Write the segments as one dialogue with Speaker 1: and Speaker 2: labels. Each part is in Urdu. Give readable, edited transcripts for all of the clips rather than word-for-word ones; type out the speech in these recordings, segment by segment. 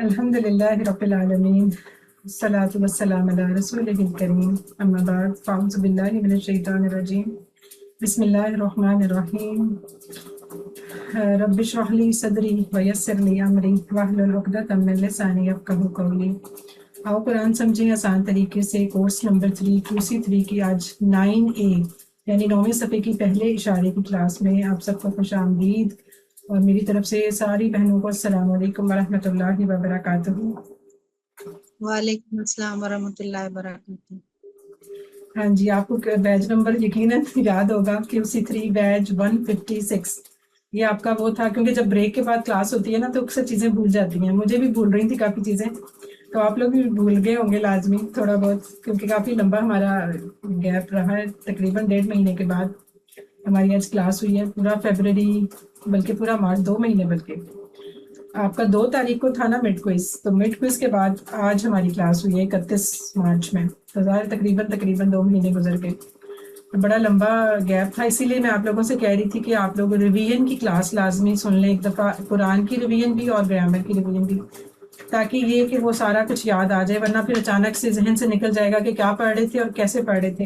Speaker 1: الحمدللہ رب العالمین والصلاة والسلام علی رسولہ الکریم اما بعد فاعوذ باللہ من الشیطان الرجیم بسم اللہ الرحمن الرحیم رب اشرح لی صدری ویسر لی امری واحلل عقدۃ من لسانی یفقہوا قولی۔ آؤ قرآن سمجھیں آسان طریقے سے، کورس نمبر 3 QC3 کی آج 9A یعنی 9ویں صفحے کی پہلے اشارے کی کلاس میں آپ سب کو خوش آمدید، اور میری طرف سے ساری بہنوں کو السلام علیکم ورحمۃ اللہ وبرکاتہ۔
Speaker 2: وعلیکم السلام ورحمۃ اللہ وبرکاتہ۔
Speaker 1: ہاں جی، آپ کو بیچ نمبر یقیناً یاد ہوگا QC3 بیچ 156۔ یہ آپ کا وہ تھا، کیونکہ جب بریک کے بعد کلاس ہوتی ہے نا تو اکثر چیزیں بھول جاتی ہیں، مجھے بھی بھول رہی تھی کافی چیزیں، تو آپ لوگ بھی بھول گئے ہوں گے لازمی تھوڑا بہت، کیونکہ کافی لمبا ہمارا گیپ رہا ہے، تقریباً 1.5 مہینے کے بعد ہماری آج کلاس ہوئی ہے، پورا فیبرری بلکہ پورا مارچ، 2 مہینے بلکہ۔ آپ کا 2 تاریخ کو تھا نا مڈ کوئز، تو مڈ کوئز کے بعد آج ہماری کلاس ہوئی ہے 31 مارچ میں، تو ظاہر تقریباً 2 مہینے گزر گئے، بڑا لمبا گیپ تھا۔ اسی لیے میں آپ لوگوں سے کہہ رہی تھی کہ آپ لوگ ریویژن کی کلاس لازمی سن لیں، ایک دفعہ قرآن کی ریویژن بھی اور گرامر کی ریویژن بھی، تاکہ یہ کہ وہ سارا کچھ یاد آ جائے، ورنہ پھر اچانک سے ذہن سے نکل جائے گا کہ کیا پڑھ رہے تھے اور کیسے پڑھ رہے تھے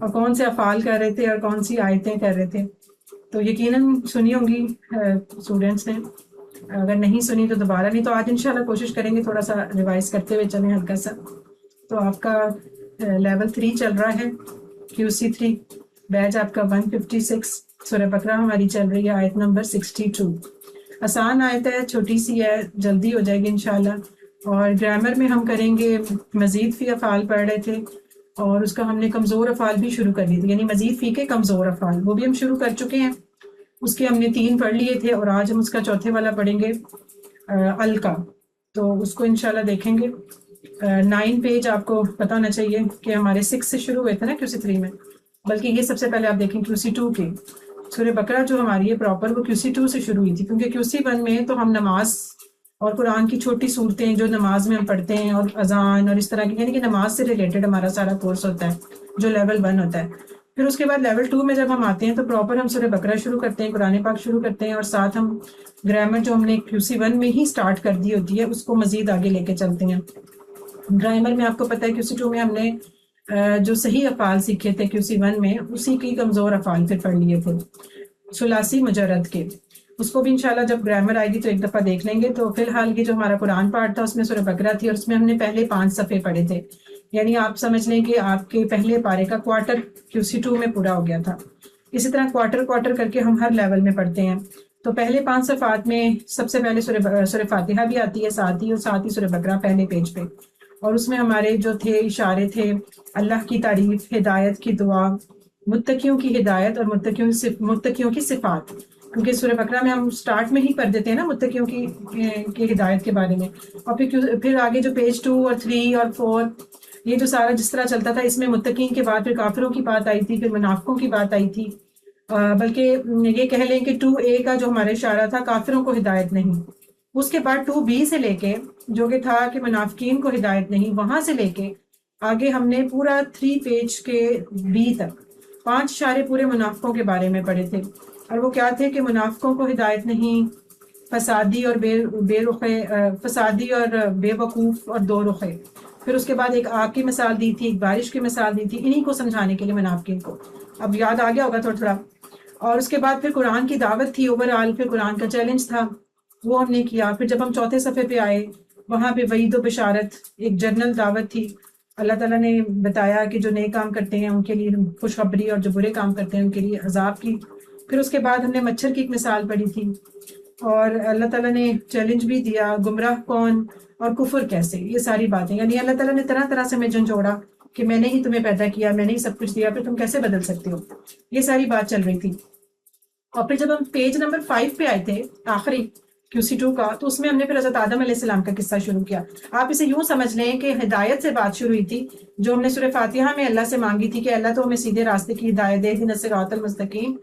Speaker 1: اور کون سے افعال کر رہے تھے اور کون سی آیتیں کر رہے تھے۔ تو یقیناً سنی ہوں گی اسٹوڈینٹس نے، اگر نہیں سنی تو دوبارہ، نہیں تو آج انشاءاللہ کوشش کریں گے تھوڑا سا ریوائز کرتے ہوئے چلیں ہلکا سا۔ تو آپ کا لیول 3 چل رہا ہے، QC3 بیچ آپ کا 156، سورہ بقرہ ہماری چل رہی ہے آیت نمبر 62۔ آسان آیت ہے، چھوٹی سی ہے، جلدی ہو جائے گی انشاءاللہ۔ اور گرامر میں ہم کریں گے مزید فی افعال پڑھ رہے تھے، اور اس کا ہم نے کمزور افعال بھی شروع کر دی تھی، یعنی مزید فی کے کمزور افعال وہ بھی ہم شروع کر چکے ہیں، اس کے ہم نے 3 پڑھ لیے تھے، اور آج ہم اس کا چوتھے والا پڑھیں گے ال کا، تو اس کو انشاءاللہ دیکھیں گے۔ 9 پیج آپ کو پتہ ہونا چاہیے کہ ہمارے 6 سے شروع ہوئے تھے نا QC3 میں، بلکہ یہ سب سے پہلے آپ دیکھیں QC2 کے، سورہ بقرہ جو ہماری ہے پراپر وہ QC2 سے شروع ہوئی تھی، کیونکہ QC1 میں تو ہم نماز اور قرآن کی چھوٹی صورتیں جو نماز میں ہم پڑھتے ہیں اور اذان اور اس طرح کی، یعنی کہ نماز سے ریلیٹڈ ہمارا سارا کورس ہوتا ہے جو لیول 1 ہوتا ہے۔ پھر اس کے بعد لیول 2 میں جب ہم آتے ہیں تو پراپر ہم سورہ بقرہ شروع کرتے ہیں، قرآن پاک شروع کرتے ہیں، اور ساتھ ہم گرامر جو ہم نے QC1 میں ہی سٹارٹ کر دی ہوتی ہے اس کو مزید آگے لے کے چلتے ہیں۔ گرامر میں آپ کو پتہ ہے QC2 میں ہم نے جو صحیح افعال سیکھے تھے QC1 میں، اسی کی کمزور افعال پھر پڑھ لیے تھے ثلاثی مجرد کے، اس کو بھی انشاءاللہ جب گرامر آئے گی تو ایک دفعہ دیکھ لیں گے۔ تو فی الحال یہ جو ہمارا قرآن پارٹ تھا اس میں سورہ بقرہ تھی، اور اس میں ہم نے پہلے 5 صفحے پڑھے تھے، یعنی آپ سمجھ لیں کہ آپ کے پہلے پارے کا کوارٹر QC2 میں پورا ہو گیا تھا۔ اسی طرح کوارٹر کر کے ہم ہر لیول میں پڑھتے ہیں۔ تو پہلے 5 صفحات میں سب سے پہلے سورہ فاتحہ بھی آتی ہے ساتھ ہی سورہ بقرہ پہلے پیج پہ، اور اس میں ہمارے جو تھے اشارے تھے اللہ کی تعریف، ہدایت کی دعا، متقیوں کی ہدایت اور متقیوں کی صفات، کیونکہ سورہ بقرہ میں ہم سٹارٹ میں ہی پڑھ دیتے ہیں نا متقیوں کی ہدایت کے بارے میں، اور پھر آگے جو پیج 2 اور 3 اور 4 یہ جو سارا جس طرح چلتا تھا، اس میں متقین کے بعد پھر کافروں کی بات آئی تھی، پھر منافقوں کی بات آئی تھی، بلکہ یہ کہہ لیں کہ 2A کا جو ہمارا اشارہ تھا کافروں کو ہدایت نہیں، اس کے بعد 2B سے لے کے جو کہ تھا کہ منافقین کو ہدایت نہیں، وہاں سے لے کے آگے ہم نے پورا 3 پیج کے B تک 5 اشارے پورے منافقوں کے بارے میں پڑھے تھے، اور وہ کیا تھے کہ منافقوں کو ہدایت نہیں، فسادی اور بے وقوف اور 2 رخے، پھر اس کے بعد ایک آگ کی مثال دی تھی، ایک بارش کی مثال دی تھی، انہی کو سمجھانے کے لیے منافقین کو، اب یاد آ گیا ہوگا تھوڑا۔ اور اس کے بعد پھر قرآن کی دعوت تھی اوورآل، پھر قرآن کا چیلنج تھا وہ ہم نے کیا، پھر جب ہم چوتھے صفحے پہ آئے وہاں پہ وعید و بشارت، ایک جنرل دعوت تھی، اللہ تعالیٰ نے بتایا کہ جو نئے کام کرتے ہیں ان کے لیے خوشخبری اور جو برے کام کرتے ہیں ان کے لیے عذاب کی۔ پھر اس کے بعد ہم نے مچھر کی ایک مثال پڑھی تھی، اور اللہ تعالیٰ نے چیلنج بھی دیا، گمراہ کون اور کفر کیسے، یہ ساری باتیں، یعنی اللہ تعالیٰ نے طرح طرح سے ہمیں جھنجھوڑا کہ میں نے ہی تمہیں پیدا کیا، میں نے ہی سب کچھ دیا، پھر تم کیسے بدل سکتے ہو، یہ ساری بات چل رہی تھی۔ اور پھر جب ہم پیج نمبر 5 پہ آئے تھے آخری QC2 کا، تو اس میں ہم نے پھر حضرت آدم علیہ السلام کا قصہ شروع کیا۔ آپ اسے یوں سمجھ لیں کہ ہدایت سے بات شروع ہوئی تھی، جو ہم نے سورہ فاتحہ میں اللہ سے مانگی تھی کہ اللہ تو ہمیں سیدھے راستے کی ہدایت دے، اہدنا الصراط المستقیم،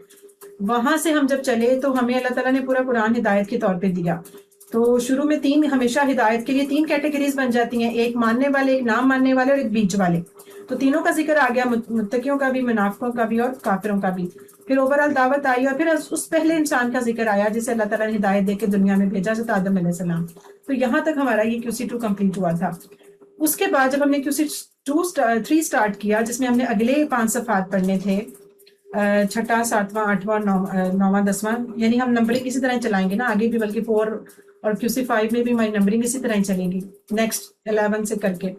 Speaker 1: وہاں سے ہم جب چلے تو ہمیں اللہ تعالیٰ نے پورا قرآن ہدایت کے طور پہ دیا، تو شروع میں تین ہمیشہ ہدایت کے لیے تین کیٹیگریز بن جاتی ہیں، ایک ماننے والے، ایک نام ماننے والے اور ایک بیچ والے. تو تینوں کا ذکر آ گیا، متقیوں کا بھی، منافقوں کا بھی اور کافروں کا بھی. پھر اوورال دعوت آئی اور پھر اس پہلے انسان کا ذکر آیا جسے اللہ تعالیٰ نے ہدایت دے کے دنیا میں بھیجا، حضرت آدم علیہ السلام. تو یہاں تک ہمارا یہ QC2 کمپلیٹ ہوا تھا. اس کے بعد جب ہم نے QC3 اسٹارٹ کیا جس میں ہم نے اگلے 5 صفحات پڑھنے تھے، چھٹا، ساتواں، آٹھواں، نواں، 10واں، یعنی ہم نمبرنگ اسی طرح چلائیں گے نا آگے بھی، بلکہ 4 اور QC5 میں بھی ہماری نمبرنگ اسی طرح ہی چلے گی نیکسٹ 11 سے کر کے.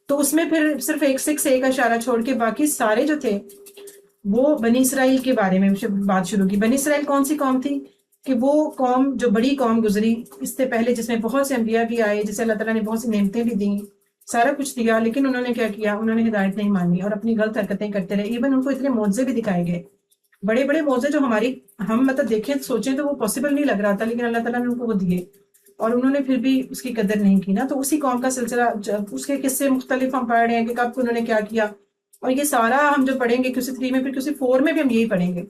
Speaker 1: تو اس میں پھر صرف 6 ایک اشارہ چھوڑ کے باقی سارے جو تھے وہ بنی اسرائیل کے بارے میں بات شروع کی. بنی اسرائیل کون سی قوم تھی؟ کہ وہ قوم جو بڑی قوم گزری اس سے پہلے، جس میں بہت سے انبیاء بھی آئے، جسے اللہ تعالیٰ نے بہت سی نعمتیں بھی دیں، سارا کچھ دیا، لیکن انہوں نے کیا کیا؟ انہوں نے ہدایت نہیں مانی اور اپنی غلط حرکتیں کرتے رہے. ایون ان کو اتنے معجزے بھی دکھائے گئے، بڑے بڑے معجزے جو ہم مطلب دیکھیں سوچیں تو وہ پاسبل نہیں لگ رہا تھا، لیکن اللہ تعالیٰ نے ان کو وہ دیے اور انہوں نے پھر بھی اس کی قدر نہیں کی نا. تو اسی قوم کا سلسلہ، اس کے قصے مختلف ہم پڑھ رہے ہیں کہ کب انہوں نے کیا کیا، اور یہ سارا ہم جو پڑھیں گے QC3 میں، پھر QC4 میں بھی ہم یہی پڑھیں گے،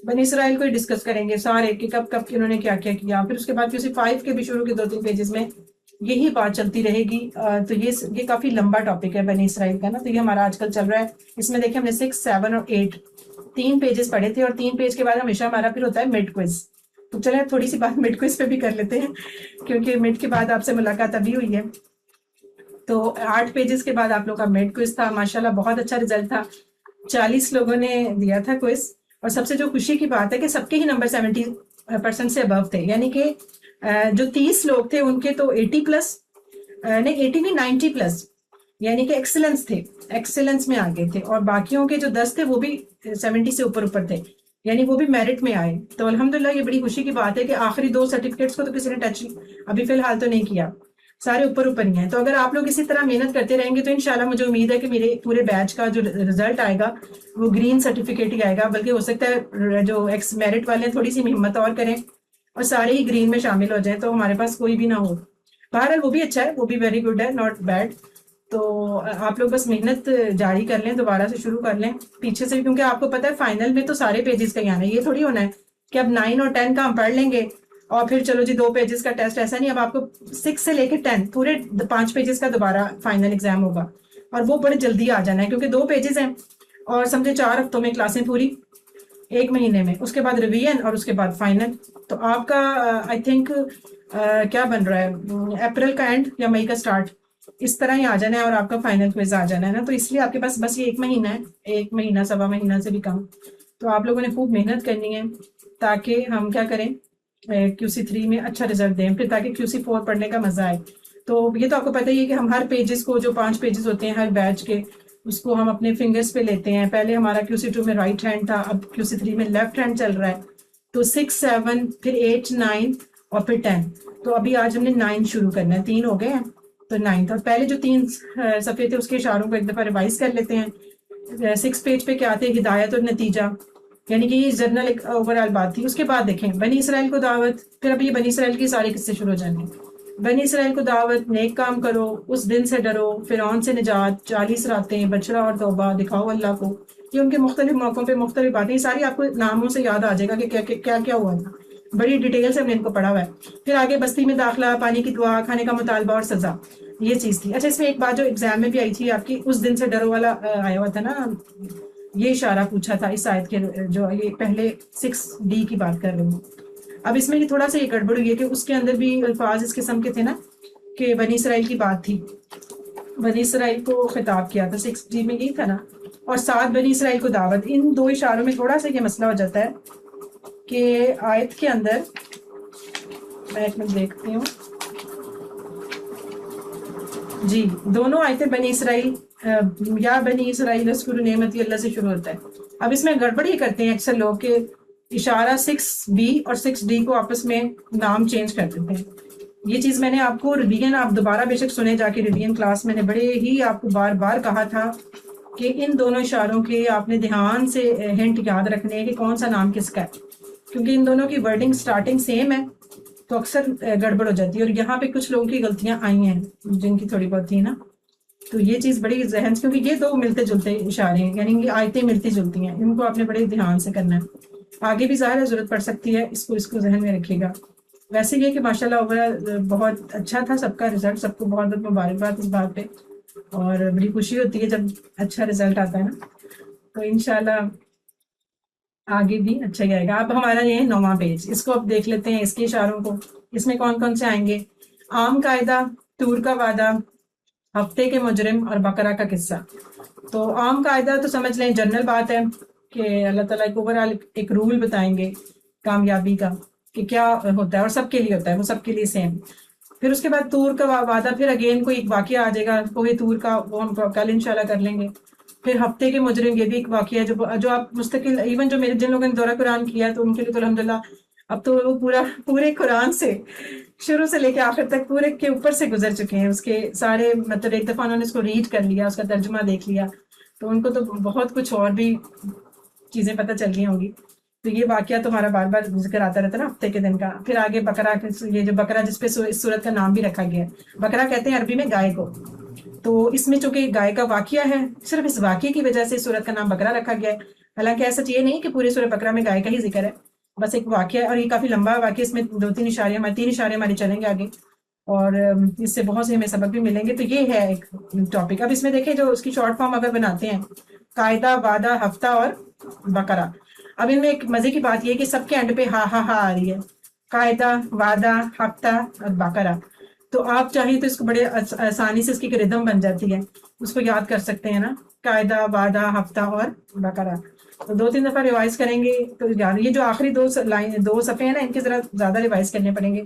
Speaker 1: بنی اسرائیل کو ہی ڈسکس کریں گے سارے کہ کب کب انہوں نے کیا کیا کیا. پھر اس کے بعد QC5 کے بھی شروع کے 2-3 پیجز میں یہی بات چلتی رہے گی. تو یہ کافی لمبا ٹاپک ہے بنی اسرائیل کا نا. تو یہ ہمارا آج کل چل رہا ہے. اس میں دیکھیں ہم نے 6، 7 اور 8 3 پیجز پڑھے تھے، اور 3 پیج کے بعد ہمیشہ ہمارا پھر ہوتا ہے مڈ کوئز. تو چلیں تھوڑی سی بات مڈ کوئز پہ بھی کر لیتے ہیں، کیونکہ مڈ کے بعد آپ سے ملاقات ابھی ہوئی ہے. تو 8 پیجز کے بعد آپ لوگ کا مڈ کوئز تھا. ماشاءاللہ بہت اچھا رزلٹ تھا، 40 لوگوں نے دیا تھا کوئز. اور سب سے جو خوشی کی بات ہے کہ سب کے ہی نمبر 70% سے ابو تھے، یعنی کہ جو 30 لوگ تھے ان کے تو 80+، نہیں 80 نہیں 90+، یعنی کہ ایکسلنس تھے، ایکسلنس میں آگے تھے. اور باقیوں کے جو 10 تھے وہ بھی 70 سے اوپر تھے، یعنی وہ بھی میرٹ میں آئے. تو الحمدللہ یہ بڑی خوشی کی بات ہے کہ آخری 2 سرٹیفکیٹس کو تو کسی نے ٹچ ابھی فی الحال تو نہیں کیا، سارے اوپر ہی ہیں. تو اگر آپ لوگ اسی طرح محنت کرتے رہیں گے تو انشاءاللہ مجھے امید ہے کہ میرے پورے بیچ کا جو رزلٹ آئے گا وہ گرین سرٹیفکیٹ ہی آئے گا. بلکہ ہو سکتا ہے جو ایکس میرٹ والے ہیں تھوڑی سی ہمت اور کریں اور سارے ہی گرین میں شامل ہو جائیں، تو ہمارے پاس کوئی بھی نہ ہو. بہرحال وہ بھی اچھا ہے، وہ بھی ویری گڈ ہے، ناٹ بیڈ. تو آپ لوگ بس محنت جاری کر لیں، دوبارہ سے شروع کر لیں پیچھے سے، کیونکہ آپ کو پتہ ہے فائنل میں تو سارے پیجز کا ہی آنا ہے. یہ تھوڑی ہونا ہے کہ اب 9 اور 10 کا ہم پڑھ لیں گے اور پھر چلو جی 2 پیجز کا ٹیسٹ. ایسا نہیں، اب آپ کو 6 سے لے کے 10 پورے 5 پیجز کا دوبارہ فائنل ایگزام ہوگا، اور وہ بڑے جلدی آ جانا ہے کیونکہ 2 پیجز ہیں اور سمجھے 4 ہفتوں میں کلاسیں پوری، 1 مہینے میں، اس کے بعد ریویژن اور اس کے بعد فائنل. تو آپ کا آئی تھنک کیا بن رہا ہے، اپریل کا اینڈ یا مئی کا سٹارٹ، اس طرح ہی آ جانا ہے اور آپ کا فائنل کوئز آ جانا ہے نا. تو اس لیے آپ کے پاس بس یہ 1 مہینہ ہے، 1 مہینہ، سوا مہینہ سے بھی کم. تو آپ لوگوں نے خوب محنت کرنی ہے تاکہ ہم کیا کریں، QC3 میں اچھا رزلٹ دیں، پھر تاکہ QC4 پڑھنے کا مزہ آئے. تو یہ تو آپ کو پتہ ہی ہے کہ ہم ہر پیجز کو، جو 5 پیجز ہوتے ہیں ہر بیچ کے، اس کو ہم اپنے فنگرز پہ لیتے ہیں. پہلے ہمارا QC2 میں رائٹ ہینڈ تھا، اب QC3 میں لیفٹ ہینڈ چل رہا ہے. تو 6، 7، پھر 8، 9 اور پھر 10. تو ابھی آج ہم نے 9 شروع کرنا ہے، 3 ہو گئے ہیں تو 9. اور پہلے جو 3 صفحے تھے اس کے اشاروں کو ایک دفعہ ریوائز کر لیتے ہیں. 6 پیج پہ کیا تھے، ہدایت اور نتیجہ، یعنی کہ یہ جنرل ایک اوور آل بات تھی. اس کے بعد دیکھیں بنی اسرائیل کو دعوت، پھر اب یہ بنی اسرائیل کی سارے قصے شروع ہو جائیں گے. بنی اسرائیل کو دعوت، نیک کام کرو، اس دن سے ڈرو، فرعون سے نجات، 40 راتیں، بچڑا اور توبہ، دکھاؤ اللہ کو. یہ ان کے مختلف موقعوں پہ مختلف باتیں، ساری آپ کو ناموں سے یاد آ جائے گا کہ کیا کیا ہوا تھا. بڑی ڈیٹیل سے ہم نے ان کو پڑھا ہوا ہے. پھر آگے بستی میں داخلہ، پانی کی دعا، کھانے کا مطالبہ اور سزا، یہ چیز تھی. اچھا اس میں ایک بات جو ایگزام میں بھی آئی تھی آپ کی، اس دن سے ڈرو والا آیا ہوا تھا نا، یہ اشارہ پوچھا تھا اس آیت کے، جو یہ پہلے 6D کی بات کر رہی ہوں. اب اس میں یہ تھوڑا سا یہ گڑبڑ ہوئی ہے کہ اس کے اندر بھی الفاظ اس قسم کے تھے نا کہ بنی اسرائیل کی بات تھی، بنی اسرائیل کو خطاب کیا تھا، 6D میں یہی تھا نا، اور 7 بنی اسرائیل کو دعوت. ان 2 اشاروں میں تھوڑا سا یہ مسئلہ ہو جاتا ہے کہ آیت کے اندر، میں ایک منٹ دیکھتی ہوں جی، دونوں آیتیں بنی اسرائیل یا بنی اسرائیل اذکروا نعمتی اللہ سے شروع ہوتا ہے. اب اس میں گڑبڑ ہی کرتے ہیں اکثر لوگ کہ اشارہ 6B اور 6D کو آپس میں نام چینج کر دیتے ہیں. یہ چیز میں نے آپ کو ریویژن، آپ دوبارہ بے شک سنیں جا کے ریویژن کلاس، میں نے بڑے ہی آپ کو بار بار کہا تھا کہ ان دونوں اشاروں کے آپ نے دھیان سے ہنٹ یاد رکھنے ہیں کہ کون سا نام کس کا ہے، کیونکہ ان دونوں کی ورڈنگ سٹارٹنگ سیم ہے تو اکثر گڑبڑ ہو جاتی ہے. اور یہاں پہ کچھ لوگوں کی غلطیاں آئی ہیں جن کی تھوڑی بہت تھی نا، تو یہ چیز بڑی ذہن سے، کیونکہ یہ 2 ملتے جلتے اشارے ہیں، یعنی یہ آیتیں ملتی جلتی ہیں، ان کو آپ نے بڑے دھیان سے کرنا ہے. آگے بھی ظاہر ہے ضرورت پڑ سکتی ہے، اس کو ذہن میں رکھیے گا. ویسے یہ کہ ماشاءاللہ اوورال بہت اچھا تھا سب کا رزلٹ، سب کو بہت بہت مبارکباد اس بات پہ، اور بڑی خوشی ہوتی ہے جب اچھا رزلٹ آتا ہے نا، تو انشاءاللہ آگے بھی اچھا ہی آئے گا۔ اب ہمارا یہ ہے 9واں پیج، اس کو اب دیکھ لیتے ہیں، اس کے اشاروں کو، اس میں کون کون سے آئیں گے؟ عام قاعدہ، طور کا وعدہ، ہفتے کے مجرم اور بقرہ کا قصہ۔ تو عام قاعدہ تو سمجھ لیں جنرل بات ہے کہ اللہ تعالیٰ ایک اوورال ایک رول بتائیں گے کامیابی کا کہ کیا ہوتا ہے، اور سب کے لیے ہوتا ہے، وہ سب کے لیے سیم۔ پھر اس کے بعد طور کا وعدہ، پھر اگین کوئی ایک واقعہ آ جائے گا کوہ طور کا، وہ ہم کل انشاءاللہ کر لیں گے۔ پھر ہفتے کے مجرم، یہ بھی ایک واقعہ ہے جو آپ مستقل، ایون جو میرے جن لوگوں نے دورہ قرآن کیا ہے تو ان کے لیے تو الحمدللہ اب تو وہ پورے قرآن سے شروع سے لے کے آخر تک پورے کے اوپر سے گزر چکے ہیں، اس کے سارے مطلب ایک دفعہ انہوں نے اس کو ریڈ کر لیا، اس کا ترجمہ دیکھ لیا، تو ان کو تو بہت کچھ اور بھی چیزیں پتہ چل گئی ہوں گی۔ تو یہ واقعہ تو ہمارا بار بار ذکر آتا رہتا ہے نا ہفتے کے دن کا۔ پھر آگے بقرہ، یہ جو بقرہ جس پہ اس سورت کا نام بھی رکھا گیا ہے، بقرہ کہتے ہیں عربی میں گائے کو، تو اس میں چونکہ گائے کا واقعہ ہے، صرف اس واقعے کی وجہ سے اس سورت کا نام بقرہ رکھا گیا ہے۔ حالانکہ ایسا یہ نہیں کہ پورے سورہ بقرہ میں گائے کا ہی ذکر ہے، بس ایک واقعہ ہے، اور یہ کافی لمبا واقعہ، اس میں 2-3 اشارے، تین اشارے ہمارے چلیں گے آگے، اور اس سے بہت سے ہمیں سبق بھی ملیں گے۔ تو یہ ہے ایک ٹاپک۔ اب اس میں دیکھیں جو اس کی شارٹ فارم اگر بناتے ہیں، قاعدہ، وعدہ، ہفتہ اور بقرہ۔ اب ان میں ایک مزے کی بات یہ ہے کہ سب کے اینڈ پہ ہا ہا ہا آ رہی ہے، قاعدہ، وعدہ، ہفتہ اور بقرہ۔ تو آپ چاہیں تو اس کو بڑے آسانی سے اس کی ایک ردم بن جاتی ہے، اس کو یاد کر سکتے ہیں نا، قاعدہ، وعدہ، ہفتہ اور بقرہ۔ تو 2-3 دفعہ ریوائز کریں گے تو یاد۔ یہ جو آخری دو صفحے ہیں نا، ان کے ذرا زیادہ ریوائز کرنے پڑیں گے،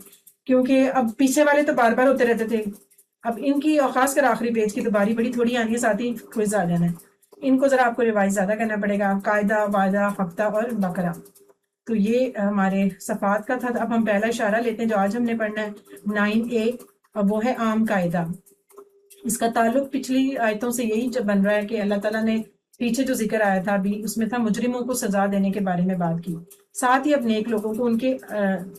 Speaker 1: کیونکہ اب پیچھے والے تو بار بار ہوتے رہتے تھے، اب ان کی، اور خاص کر آخری پیج کی تو باری بڑی تھوڑی آنی ہے، ساتھ ہی کوئز آ جانا ہے، ان کو ذرا آپ کو ریوائز زیادہ کرنا پڑے گا، قاعدہ، وعدہ، ہفتہ اور بقرہ۔ تو یہ ہمارے صفحات کا تھا۔ اب ہم پہلا اشارہ لیتے ہیں جو آج ہم نے پڑھنا ہے 9A، اور وہ ہے عام قاعدہ۔ اس کا تعلق پچھلی آیتوں سے یہی جب بن رہا ہے کہ اللہ تعالیٰ نے پیچھے جو ذکر آیا تھا ابھی، اس میں تھا مجرموں کو سزا دینے کے بارے میں بات کی، ساتھ ہی اب نیک لوگوں کو ان کے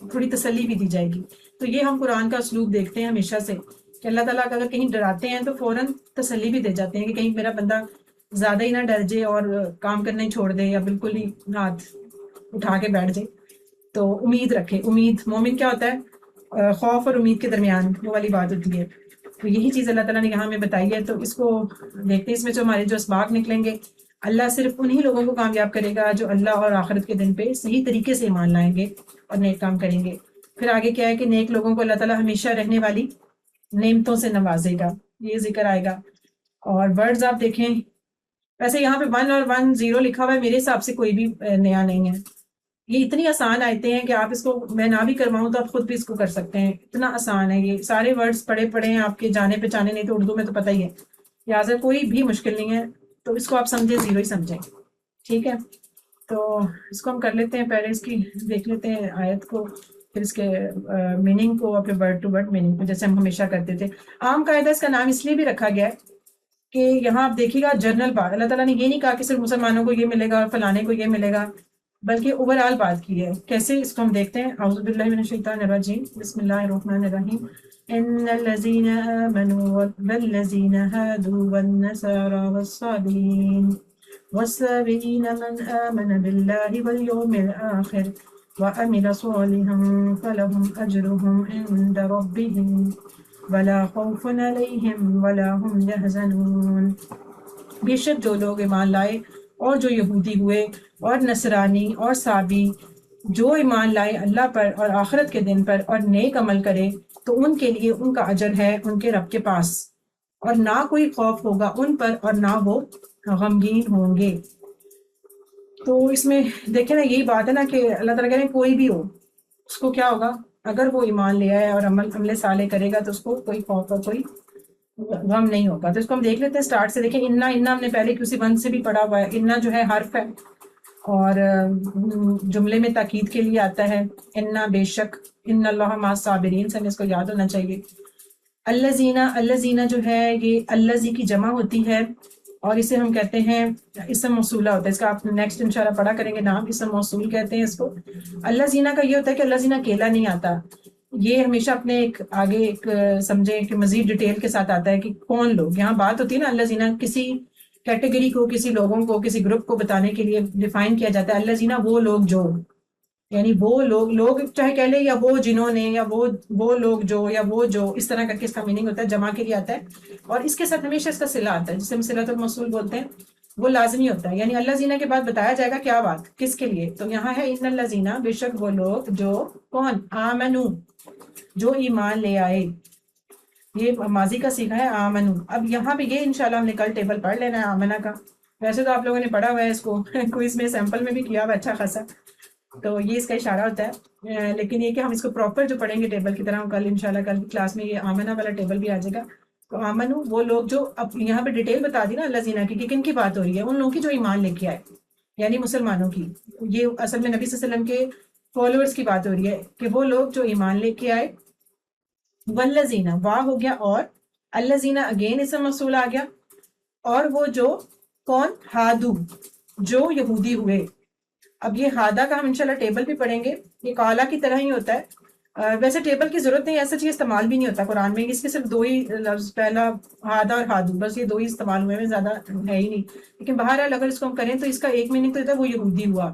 Speaker 1: تھوڑی تسلی بھی دی جائے گی۔ تو یہ ہم قرآن کا اسلوب دیکھتے ہیں ہمیشہ سے کہ اللہ تعالیٰ اگر کہیں ڈراتے ہیں تو فوراً تسلی بھی دے جاتے ہیں کہ کہیں میرا بندہ زیادہ ہی نہ ڈر جائے اور کام کرنا ہی چھوڑ دے یا بالکل ہی ہاتھ اٹھا کے بیٹھ جائے۔ تو امید رکھے، امید، مومن کیا ہوتا ہے؟ خوف اور امید کے درمیان وہ والی بات ہوتی ہے۔ تو یہی چیز اللہ تعالیٰ نے یہاں ہمیں بتائی ہے، تو اس کو دیکھتے ہیں۔ اس میں جو ہمارے جو اسباق نکلیں گے، اللہ صرف انہی لوگوں کو کامیاب کرے گا جو اللہ اور آخرت کے دن پہ صحیح طریقے سے ایمان لائیں گے اور نیک کام کریں گے۔ پھر آگے کیا ہے کہ نیک لوگوں کو اللہ تعالیٰ ہمیشہ رہنے والی نعمتوں سے نوازے گا، یہ ذکر آئے گا۔ اور ورڈز آپ دیکھیں، ویسے یہاں پہ 1 اور 1 0 لکھا ہوا ہے، میرے حساب سے کوئی بھی نیا نہیں ہے۔ یہ اتنی آسان آیتیں ہیں کہ آپ اس کو، میں نہ بھی کرواؤں تو آپ خود بھی اس کو کر سکتے ہیں، اتنا آسان ہے۔ یہ سارے ورڈز پڑھے ہیں آپ کے جانے پہچانے، نہیں تو اردو میں تو پتہ ہی ہے، لہٰذا کوئی بھی مشکل نہیں ہے، تو اس کو آپ سمجھیں 0 ہی سمجھیں، ٹھیک ہے۔ تو اس کو ہم کر لیتے ہیں، پہلے اس کی دیکھ لیتے ہیں آیت کو، پھر اس کے میننگ کو، اور پھر ورڈ ٹو ورڈ میننگ کو، جیسے ہم ہمیشہ کرتے تھے۔ عام قاعدہ اس کا نام اس لیے بھی رکھا گیا ہے کہ یہاں آپ دیکھیے گا جنرل بات، اللہ تعالیٰ نے یہ نہیں کہا کہ صرف مسلمانوں کو یہ ملے گا اور فلانے کو یہ ملے گا، بلکہ اوورال بات کی ہے۔ کیسے، اس کو ہم دیکھتے ہیں۔ اعوذ باللہ من الشیطان الرجیم، بسم اللہ الرحمن الرحیم۔ ان الذین آمنوا والذین هادوا والنصارى والصابئین والسابئین من آمن باللہ والیوم الآخر وعمل صالحا فلهم اجرهم عند ربهم ولا خوف علیہم ولا هم يحزنون۔ بے شک جو لوگ ایمان لائے اور جو یہودی ہوئے اور نصرانی اور صابی، جو ایمان لائے اللہ پر اور آخرت کے دن پر اور نیک عمل کرے، تو ان کے لیے ان کا اجر ہے ان کے رب کے پاس، اور نہ کوئی خوف ہوگا ان پر اور نہ وہ غمگین ہوں گے۔ تو اس میں دیکھیں نا، یہی بات ہے نا کہ اللہ تعالیٰ کہہ رہے ہیں کوئی بھی ہو، اس کو کیا ہوگا؟ اگر وہ ایمان لے آئے اور عمل صالح کرے گا تو اس کو کوئی خوف اور کوئی غم نہیں ہوگا۔ تو اس کو ہم دیکھ لیتے ہیں اسٹارٹ سے۔ دیکھیں انا ہم نے پہلے کسی 1 سے بھی پڑھا ہوا ہے۔ انا جو ہے حرف ہے اور جملے میں تاکید کے لیے آتا ہے، انا بے شک، ان اللہ مع الصابرین سے ہمیں اس کو یاد ہونا چاہیے۔ الذین جو ہے یہ الذی کی جمع ہوتی ہے، اور اسے ہم کہتے ہیں اسم موصولہ ہوتا ہے، اس کا آپ نیکسٹ انشاءاللہ پڑھا کریں گے نام، اسم موصول کہتے ہیں اس کو۔ الذین کا یہ ہوتا ہے کہ الذین اکیلا نہیں آتا، یہ ہمیشہ اپنے ایک آگے ایک سمجھیں کہ مزید ڈیٹیل کے ساتھ آتا ہے کہ کون لوگ، یہاں بات ہوتی ہے نا الذین، کسی کیٹیگری کو، کسی لوگوں کو، کسی گروپ کو بتانے کے لیے ڈیفائن کیا جاتا ہے، الذین وہ لوگ جو، یعنی وہ لوگ، لوگ چاہے کہہ لے یا وہ جنہوں نے، یا وہ لوگ جو، یا وہ جو، اس طرح کر کے اس کا میننگ ہوتا ہے، جمع کے لیے آتا ہے، اور اس کے ساتھ ہمیشہ اس کا صلہ آتا ہے جسے ہم صلۃ الموصول بولتے ہیں، وہ لازمی ہوتا ہے. یعنی اللہ زینہ کے بعد بتایا جائے گا کیا بات کس کے لیے. تو یہاں ہے ان اللہ زینہ، بے شک وہ لوگ جو، کون؟ آمنو، جو ایمان لے آئے. یہ ماضی کا صیغہ ہے آمنو. اب یہاں پہ یہ انشاءاللہ ہم نے کل ٹیبل پڑھ لینا ہے آمنہ کا. ویسے تو آپ لوگوں نے پڑھا ہوا ہے اس کو کوئز میں، سیمپل میں بھی کیا ہوا ہے اچھا خاصا، تو یہ اس کا اشارہ ہوتا ہے. لیکن یہ کہ ہم اس کو پراپر جو پڑھیں گے ٹیبل کی طرح، کل انشاءاللہ کل کی کلاس میں یہ آمنہ والا ٹیبل بھی آ جائے گا. تو آمنو وہ لوگ جو، اب یہاں پہ ڈیٹیل بتا دی نا اللہ زینہ کی کہ کن کی بات ہو رہی ہے، ان لوگوں کی جو ایمان لے کے آئے، یعنی مسلمانوں کی. یہ اصل میں نبی صلی اللہ علیہ وسلم کے فالوورز کی بات ہو رہی ہے کہ وہ لوگ جو ایمان لے کے آئے. والذینہ، واہ ہو گیا اور، الذینہ اگین اسم موصول آ گیا، اور وہ جو، کون؟ ہادو، جو یہودی ہوئے. اب یہ ہادہ کا ہم انشاءاللہ ٹیبل بھی پڑھیں گے، یہ کالا کی طرح ہی ہوتا ہے. ویسے ٹیبل کی ضرورت نہیں، ایسا چیز استعمال بھی نہیں ہوتا قرآن میں. اس کے صرف دو ہی لفظ، پہلا ہادہ اور ہادو، بس یہ دو ہی استعمال ہوئے ہیں، زیادہ ہے ہی نہیں. لیکن بہرحال اگر اس کو ہم کریں تو اس کا ایک میننگ تو ہوتا ہے وہ یہودی ہوا،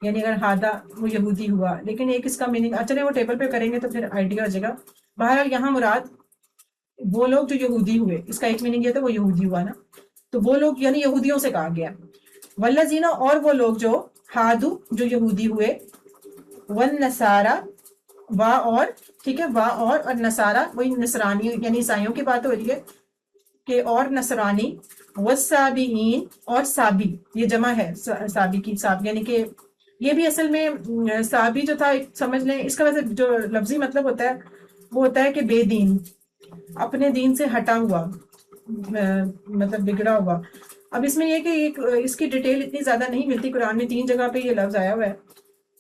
Speaker 1: یعنی اگر ہادہ وہ یہودی ہوا. لیکن ایک اس کا میننگ، چلیں وہ ٹیبل پہ کریں گے تو پھر آئیڈیا ہو جائے گا. بہرحال یہاں مراد وہ لوگ جو یہودی ہوئے، اس کا ایک میننگ یہ تھا وہ یہودی ہوا نا، تو وہ لوگ یعنی یہودیوں سے کہا گیا. والذین، اور وہ لوگ جو، ہادو، جو یہودی ہوئے. والنصارى، وا اور، ٹھیک ہے، وا اور نصارہ وہی نصرانی یعنی عیسائیوں کی بات ہو رہی ہے کہ، اور نصرانی. والسابئین، اور سابی، یہ جمع ہے سابی کی، ساب یعنی کہ یہ بھی اصل میں سابی جو تھا، سمجھ لیں اس کا ویسے جو لفظی مطلب ہوتا ہے وہ ہوتا ہے کہ بے دین، اپنے دین سے ہٹا ہوا، مطلب بگڑا ہوا. اب اس میں یہ کہ اس کی ڈیٹیل اتنی زیادہ نہیں ملتی قرآن میں، 3 جگہ پہ یہ لفظ آیا ہوا ہے،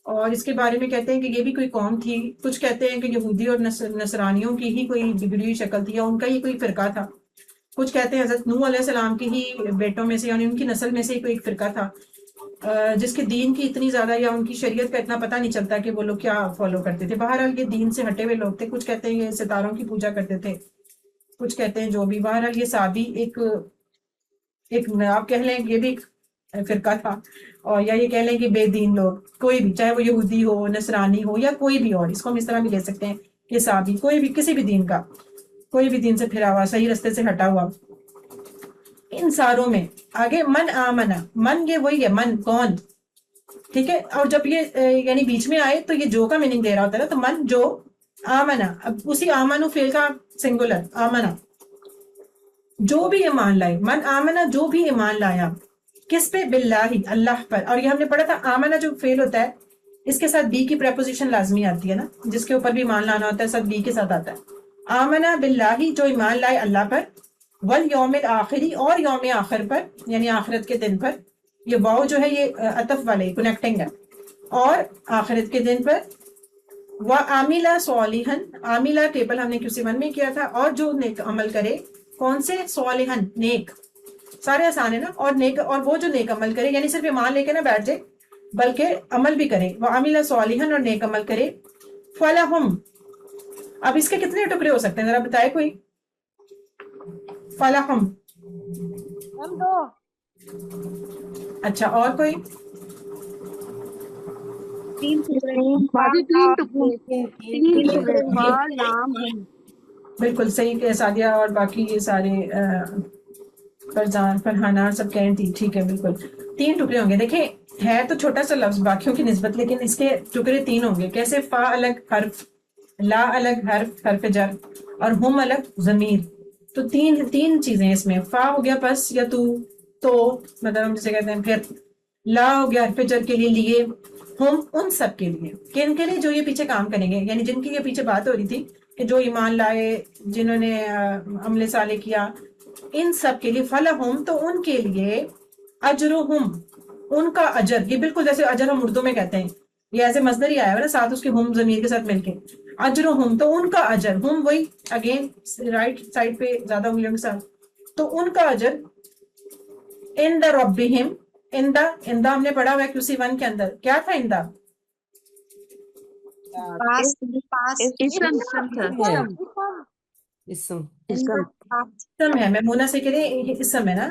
Speaker 1: اور اس کے بارے میں کہتے ہیں کہ یہ بھی کوئی قوم تھی. کچھ کہتے ہیں کہ یہودی اور نصرانیوں کی ہی کوئی بگڑی ہوئی شکل تھی، یا ان کا ہی کوئی فرقہ تھا. کچھ کہتے ہیں حضرت نوح علیہ السلام کی ہی بیٹوں میں سے، یعنی ان کی نسل میں سے ہی کوئی ایک فرقہ تھا، جس کے دین کی اتنی زیادہ یا ان کی شریعت کا اتنا پتہ نہیں چلتا کہ وہ لوگ کیا فالو کرتے تھے. بہرحال یہ دین سے ہٹے ہوئے لوگ تھے. کچھ کہتے ہیں یہ ستاروں کی پوجا کرتے تھے، کچھ کہتے ہیں جو بھی. بہرحال یہ سابی ایک آپ کہہ لیں یہ بھی ایک فرقہ تھا، اور یا یہ کہہ لیں کہ بے دین لوگ، کوئی بھی، چاہے وہ یہودی ہو، نصرانی ہو، یا کوئی بھی اور. اس کو ہم اس طرح بھی لے سکتے ہیں کہ سابی، کوئی بھی، کسی بھی دین کا، کوئی بھی دین سے پھرا ہوا، صحیح رستے سے ہٹا ہوا. ان ساروں میں آگے من آمنا، من یہ وہی ہے، من کون، ٹھیک ہے. اور جب یہ یعنی بیچ میں آئے تو یہ جو کا میننگ دے رہا ہوتا ہے نا، تو من جو، آمنا، اب اسی آمنو فعل کا سنگولر آمنا، جو بھی ایمان لائے. من آمنا، جو بھی ایمان لایا، کس پہ؟ باللہ، اللہ پر. اور یہ ہم نے پڑھا تھا آمنا جو فعل ہوتا ہے اس کے ساتھ بی کی پریپوزیشن لازمی آتی ہے نا، جس کے اوپر بھی ایمان لانا ہوتا ہے ساتھ بی کے ساتھ آتا ہے. آمنا باللہ، جو ایمان لائے اللہ پر. والیوم الآخری، اور یوم آخر پر، یعنی آخرت کے دن پر. یہ واو جو ہے یہ عطف والے کنیکٹنگ ہے، اور آخرت کے دن پر. وَعَمِلَ صَالِحًا، عاملہ ٹیبل ہم نے QC1 میں کیا تھا. اور جو نیک عمل کرے، کون سے؟ صالحً، نیک، سارے آسان ہے نا. اور نیک، اور وہ جو نیک عمل کرے، یعنی صرف ایمان لے کے نہ بیٹھ جائے بلکہ عمل بھی کرے. وَعَمِلَ صَالِحًا، اور نیک عمل کرے. فَلَهُمْ، اب اس کے کتنے ٹکڑے ہو سکتے ہیں ذرا بتائے کوئی؟ فَلَهُمْ،
Speaker 3: ہم دو.
Speaker 1: اچھا، اور کوئی؟
Speaker 2: 3 ٹکڑے.
Speaker 3: باقی 3 ٹکڑے. 3 ٹکڑے. با لام ہم.
Speaker 1: بالکل صحیح کہ سعدیہ اور باقی یہ سارے فرزان، فرحانہ سب کہیں تھی، ٹھیک ہے بالکل. 3 ٹکڑے ہوں گے. دیکھیں ہے تو چھوٹا سا لفظ باقیوں کی نسبت، لیکن اس کے ٹکڑے 3 ہوں گے. کیسے؟ فا الگ حرف، لا الگ حرف، حرف جر، اور ہم الگ ضمیر. تو تین چیزیں اس میں. فا ہو گیا پس یا تو مطلب ہم جسے کہتے ہیں پھر. لا ہو گیا حرف جر کے لیے لیے. ہم ان سب کے لیے. کن کے لیے؟ جو یہ پیچھے کام کریں گے، یعنی جن کی یہ پیچھے بات ہو رہی تھی کہ جو ایمان لائے، جنہوں نے عمل صالح کیا، ان سب کے لیے. فلہم، تو ان کے لیے. اجرہم، ان کا اجر. یہ بالکل جیسے اجر ہم اردو میں کہتے ہیں، یہ ایسے مصدر ہی آیا ہے نا ساتھ اس کے ہم ضمیر کے ساتھ مل کے. اجرہم، تو ان کا اجر. ہم وہی اگین رائٹ سائڈ پہ زیادہ انگلیوں کے ساتھ. تو ان کا اجر. عند ربہم، اندہ ہم نے پڑھا ہوا ہے QC1 کے اندر. کیا تھا اندہ؟
Speaker 2: پاس
Speaker 4: اسم
Speaker 1: اسم ہے. میمونہ سے کہہ رہے اسم ہے نا.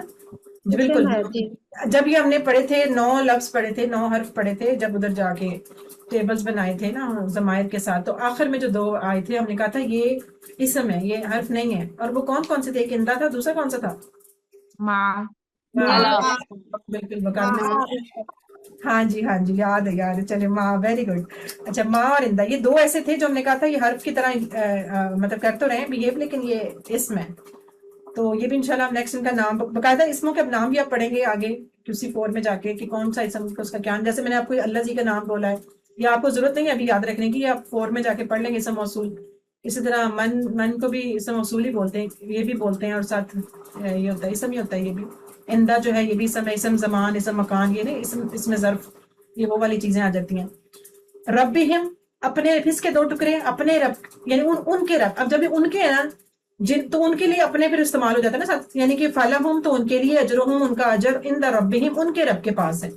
Speaker 1: جی بالکل.
Speaker 2: ہے جی.
Speaker 1: جب یہ ہم نے پڑھے تھے 9 لفظ پڑھے تھے 9 حرف پڑھے تھے جب ادھر جا کے ٹیبلز بنائے تھے نا ضمائر کے ساتھ, تو آخر میں جو 2 آئے تھے ہم نے کہا تھا یہ اسم ہے, یہ حرف نہیں ہے. اور وہ کون کون سے تھے؟ ایک اندا تھا, دوسرا کون سا تھا؟
Speaker 3: ماں
Speaker 1: بالکل بکار. ہاں جی یاد ہے چلے ماں, ویری گڈ. اچھا ماں اور اندا یہ 2 ایسے تھے جو ہم نے کہا تھا یہ حرف کی طرح مطلب کر تو رہے ہیں بہیو, لیکن یہ اسم ہے. تو یہ بھی انشاءاللہ ہم نیکسٹ ان کا نام باقاعدہ اسموں کے اب نام بھی آپ پڑھیں گے آگے QC4 میں جا کے کہ کون سا اسم اس کا کیا. جیسے میں نے آپ کو اللہ جی کا نام بولا ہے, یا آپ کو ضرورت نہیں ہے ابھی یاد رکھنے کی, آپ 4 میں جا کے پڑھ لیں گے اسم موصول. اسی طرح من کو بھی اسم موصول ہی بولتے ہیں, یہ بھی بولتے ہیں, اور ساتھ یہ ہوتا ہے اسم ہی ہوتا ہے. یہ بھی اندا جو ہے یہ بھی اسم ہے, اسم زمان, اسم مکان, یہ نہیں اسم ظرف, یہ وہ والی چیزیں آ جاتی ہیں. ربہم اپنے, اس کے 2 ٹکڑے اپنے رب, یعنی ان کے رب. اب جب ان کے ہیں نا تو ان کے لیے اپنے پھر استعمال ہو جاتا ہے نا ساتھ, یعنی کہ فلہم تو ان کے لیے, اجرہم ان کا اجر, عند ربہم ان کے رب کے پاس ہے,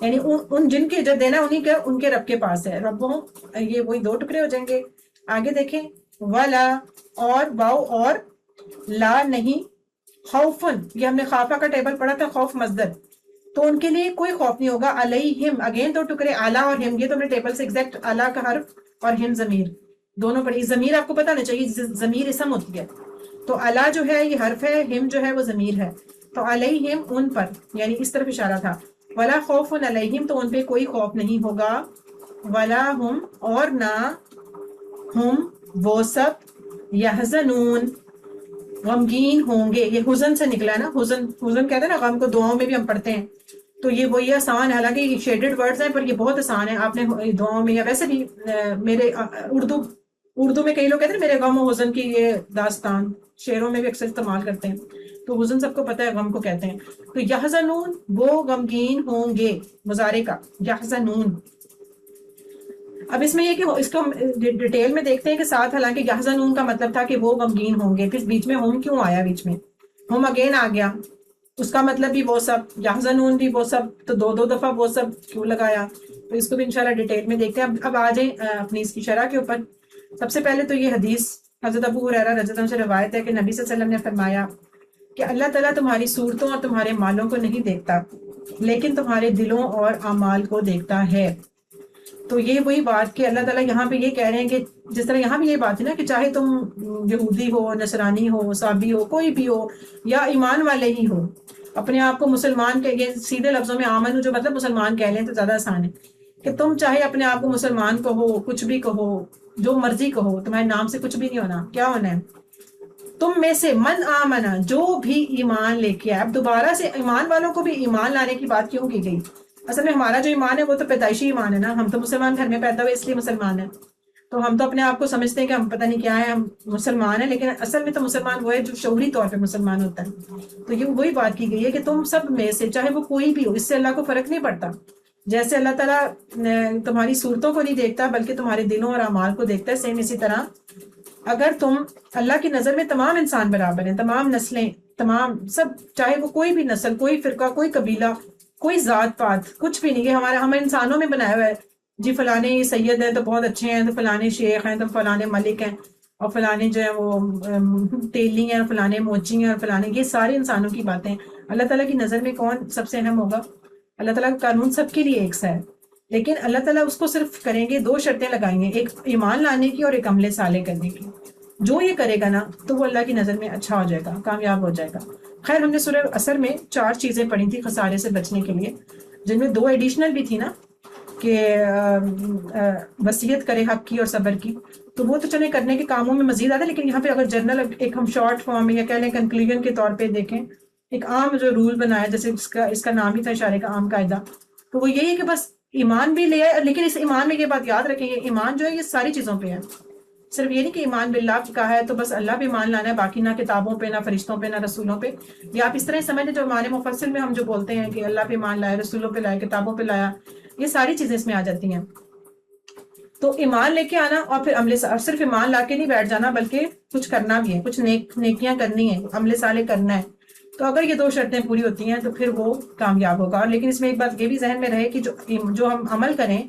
Speaker 1: یعنی ان جن کے اجر دینا انہی کا ان کے رب کے پاس ہے. ربہم یہ وہی 2 ٹکڑے ہو جائیں گے. آگے دیکھیں ولا اور واو اور لا نہیں, خوفن یہ ہم نے خافہ کا ٹیبل پڑھا تھا, خوف مصدر, تو ان کے لیے کوئی خوف نہیں ہوگا. علیہم اگین 2 ٹکڑے اعلیٰ اور ہم, یہ تو ہم نے ٹیبل سے ایگزیکٹ اعلیٰ کا حرف اور ہم ضمیر دونوں پڑھی. ضمیر آپ کو پتہ ہونا چاہیے, ضمیر اسم ہوتی ہے, تو اعلیٰ جو ہے یہ حرف ہے, ہم جو ہے وہ ضمیر ہے. تو علیہم ان پر, یعنی اس طرف اشارہ تھا. ولا خوف علیہم تو ان پہ کوئی خوف نہیں ہوگا. ولا ہم اور نہ ہم وہ سب یحزنون غمگین ہوں گے. یہ حزن سے نکلا ہے نا, حزن کہتے ہیں نا غم کو, دعاؤں میں بھی ہم پڑھتے ہیں. تو یہ وہی آسان ہے, حالانکہ یہ شیڈڈ ورڈز ہیں پر یہ بہت آسان ہے. آپ نے دعاؤں میں یا ویسے بھی میرے اردو میں کئی لوگ کہتے ہیں میرے غم و حزن کی یہ داستان, شعروں میں بھی اکثر استعمال کرتے ہیں. تو حزن سب کو پتہ ہے غم کو کہتے ہیں. تو یحزنون وہ غمگین ہوں گے, مضارع کا یحزنون. اب اس میں یہ کہ اس کو ہم ڈیٹیل میں دیکھتے ہیں کہ ساتھ, حالانکہ یحزنون کا مطلب تھا کہ وہ غمگین ہوں گے, پھر بیچ میں ہم کیوں آیا, بیچ میں ہم اگین آ گیا, اس کا مطلب بھی وہ سب, یحزنون بھی وہ سب, تو 2 دفعہ وہ سب کیوں لگایا. تو اس کو بھی انشاءاللہ ڈیٹیل میں دیکھتے ہیں. اب آ جائیں اپنی اس کی شرح کے اوپر. سب سے پہلے تو یہ حدیث حضرت ابو ہریرہ رضی اللہ عنہ سے روایت ہے کہ نبی صلی اللہ علیہ وسلم نے فرمایا کہ اللہ تعالیٰ تمہاری صورتوں اور تمہارے مالوں کو نہیں دیکھتا, لیکن تمہارے دلوں اور اعمال کو دیکھتا ہے. تو یہ وہی بات کہ اللہ تعالیٰ یہاں پہ یہ کہہ رہے ہیں کہ جس طرح یہاں بھی یہ بات ہے نا کہ چاہے تم یہودی ہو, نصرانی ہو, صابی ہو, کوئی بھی ہو, یا ایمان والے ہی ہو, اپنے آپ کو مسلمان کہ یہ سیدھے لفظوں میں آمن جو مطلب مسلمان کہہ لیں تو زیادہ آسان ہے کہ تم چاہے اپنے آپ کو مسلمان کہو, کچھ بھی کہو, جو مرضی کہو, تمہارے نام سے کچھ بھی نہیں ہونا. کیا ہونا ہے؟ تم میں سے من آمنا جو بھی ایمان لے کے آئے. اب دوبارہ سے ایمان والوں کو بھی ایمان لانے کی بات کیوں کی گئی؟ اصل میں ہمارا جو ایمان ہے وہ تو پیدائشی ایمان ہے نا, ہم تو مسلمان گھر میں پیدا ہوئے اس لیے مسلمان ہیں. تو ہم تو اپنے آپ کو سمجھتے ہیں کہ ہم پتہ نہیں کیا ہے, ہم مسلمان ہیں, لیکن اصل میں تو مسلمان وہ ہے جو شعوری طور پہ مسلمان ہوتا ہے. تو یہ وہی بات کی گئی ہے کہ تم سب میں سے چاہے وہ کوئی بھی ہو, اس سے اللہ کو فرق نہیں پڑتا. جیسے اللہ تعالیٰ تمہاری صورتوں کو نہیں دیکھتا بلکہ تمہارے دلوں اور اعمال کو دیکھتا ہے, سیم اسی طرح اگر تم اللہ کی نظر میں تمام انسان برابر ہیں, تمام نسلیں, تمام سب, چاہے وہ کوئی بھی نسل, کوئی فرقہ, کوئی قبیلہ, کوئی ذات پات, کچھ بھی نہیں. کہ ہمیں انسانوں میں بنایا ہوا ہے جی, فلانے سید ہیں تو بہت اچھے ہیں, تو فلانے شیخ ہیں, تو فلانے ملک ہیں, اور فلانے جو ہیں وہ تیلی ہیں, فلانے موچی ہیں, اور فلانے, یہ سارے انسانوں کی باتیں. اللہ تعالیٰ کی نظر میں کون سب سے اہم ہوگا؟ اللہ تعالیٰ کا قانون سب کے لیے ایک سا ہے, لیکن اللہ تعالیٰ اس کو صرف کریں گے 2 شرطیں لگائیں گے, ایک ایمان لانے کی اور ایک عمل صالح کرنے کی. جو یہ کرے گا نا تو وہ اللہ کی نظر میں اچھا ہو جائے گا, کامیاب ہو جائے گا. خیر ہم نے سورہ اثر میں 4 چیزیں پڑھی تھی خسارے سے بچنے کے لیے, جن میں 2 ایڈیشنل بھی تھی نا کہ وصیت کرے حق کی اور صبر کی. تو وہ تو چلے کرنے کے کاموں میں مزید آتا ہے, لیکن یہاں پہ اگر جنرل ایک ہم شارٹ فارم میں یا کہہ لیں کنکلوژن کے طور پہ دیکھیں, ایک عام جو رول بنایا, جیسے اس کا نام ہی تھا اشارے کا عام قاعدہ, تو وہ یہی ہے کہ بس ایمان بھی لے آئے. لیکن اس ایمان میں یہ بات یاد رکھیں, یہ ایمان جو ہے یہ ساری چیزوں پہ ہے, صرف یہ نہیں کہ ایمان باللہ کا ہے تو بس اللہ پہ ایمان لانا ہے, باقی نہ کتابوں پہ, نہ فرشتوں پہ, نہ رسولوں پہ. یا آپ اس طرح سمجھیں جو ایمان مفصل میں ہم جو بولتے ہیں کہ اللہ پہ ایمان لایا, رسولوں پہ لایا, کتابوں پہ لایا, یہ ساری چیزیں اس میں آ جاتی ہیں. تو ایمان لے کے آنا اور پھر عمل, صرف ایمان لا کے نہیں بیٹھ جانا بلکہ کچھ کرنا بھی ہے, کچھ نیکیاں کرنی ہیں, عمل صالح کرنا ہے. تو اگر یہ 2 شرطیں پوری ہوتی ہیں تو پھر وہ کامیاب ہوگا. لیکن اس میں ایک بات یہ بھی ذہن میں رہے کہ جو ہم عمل کریں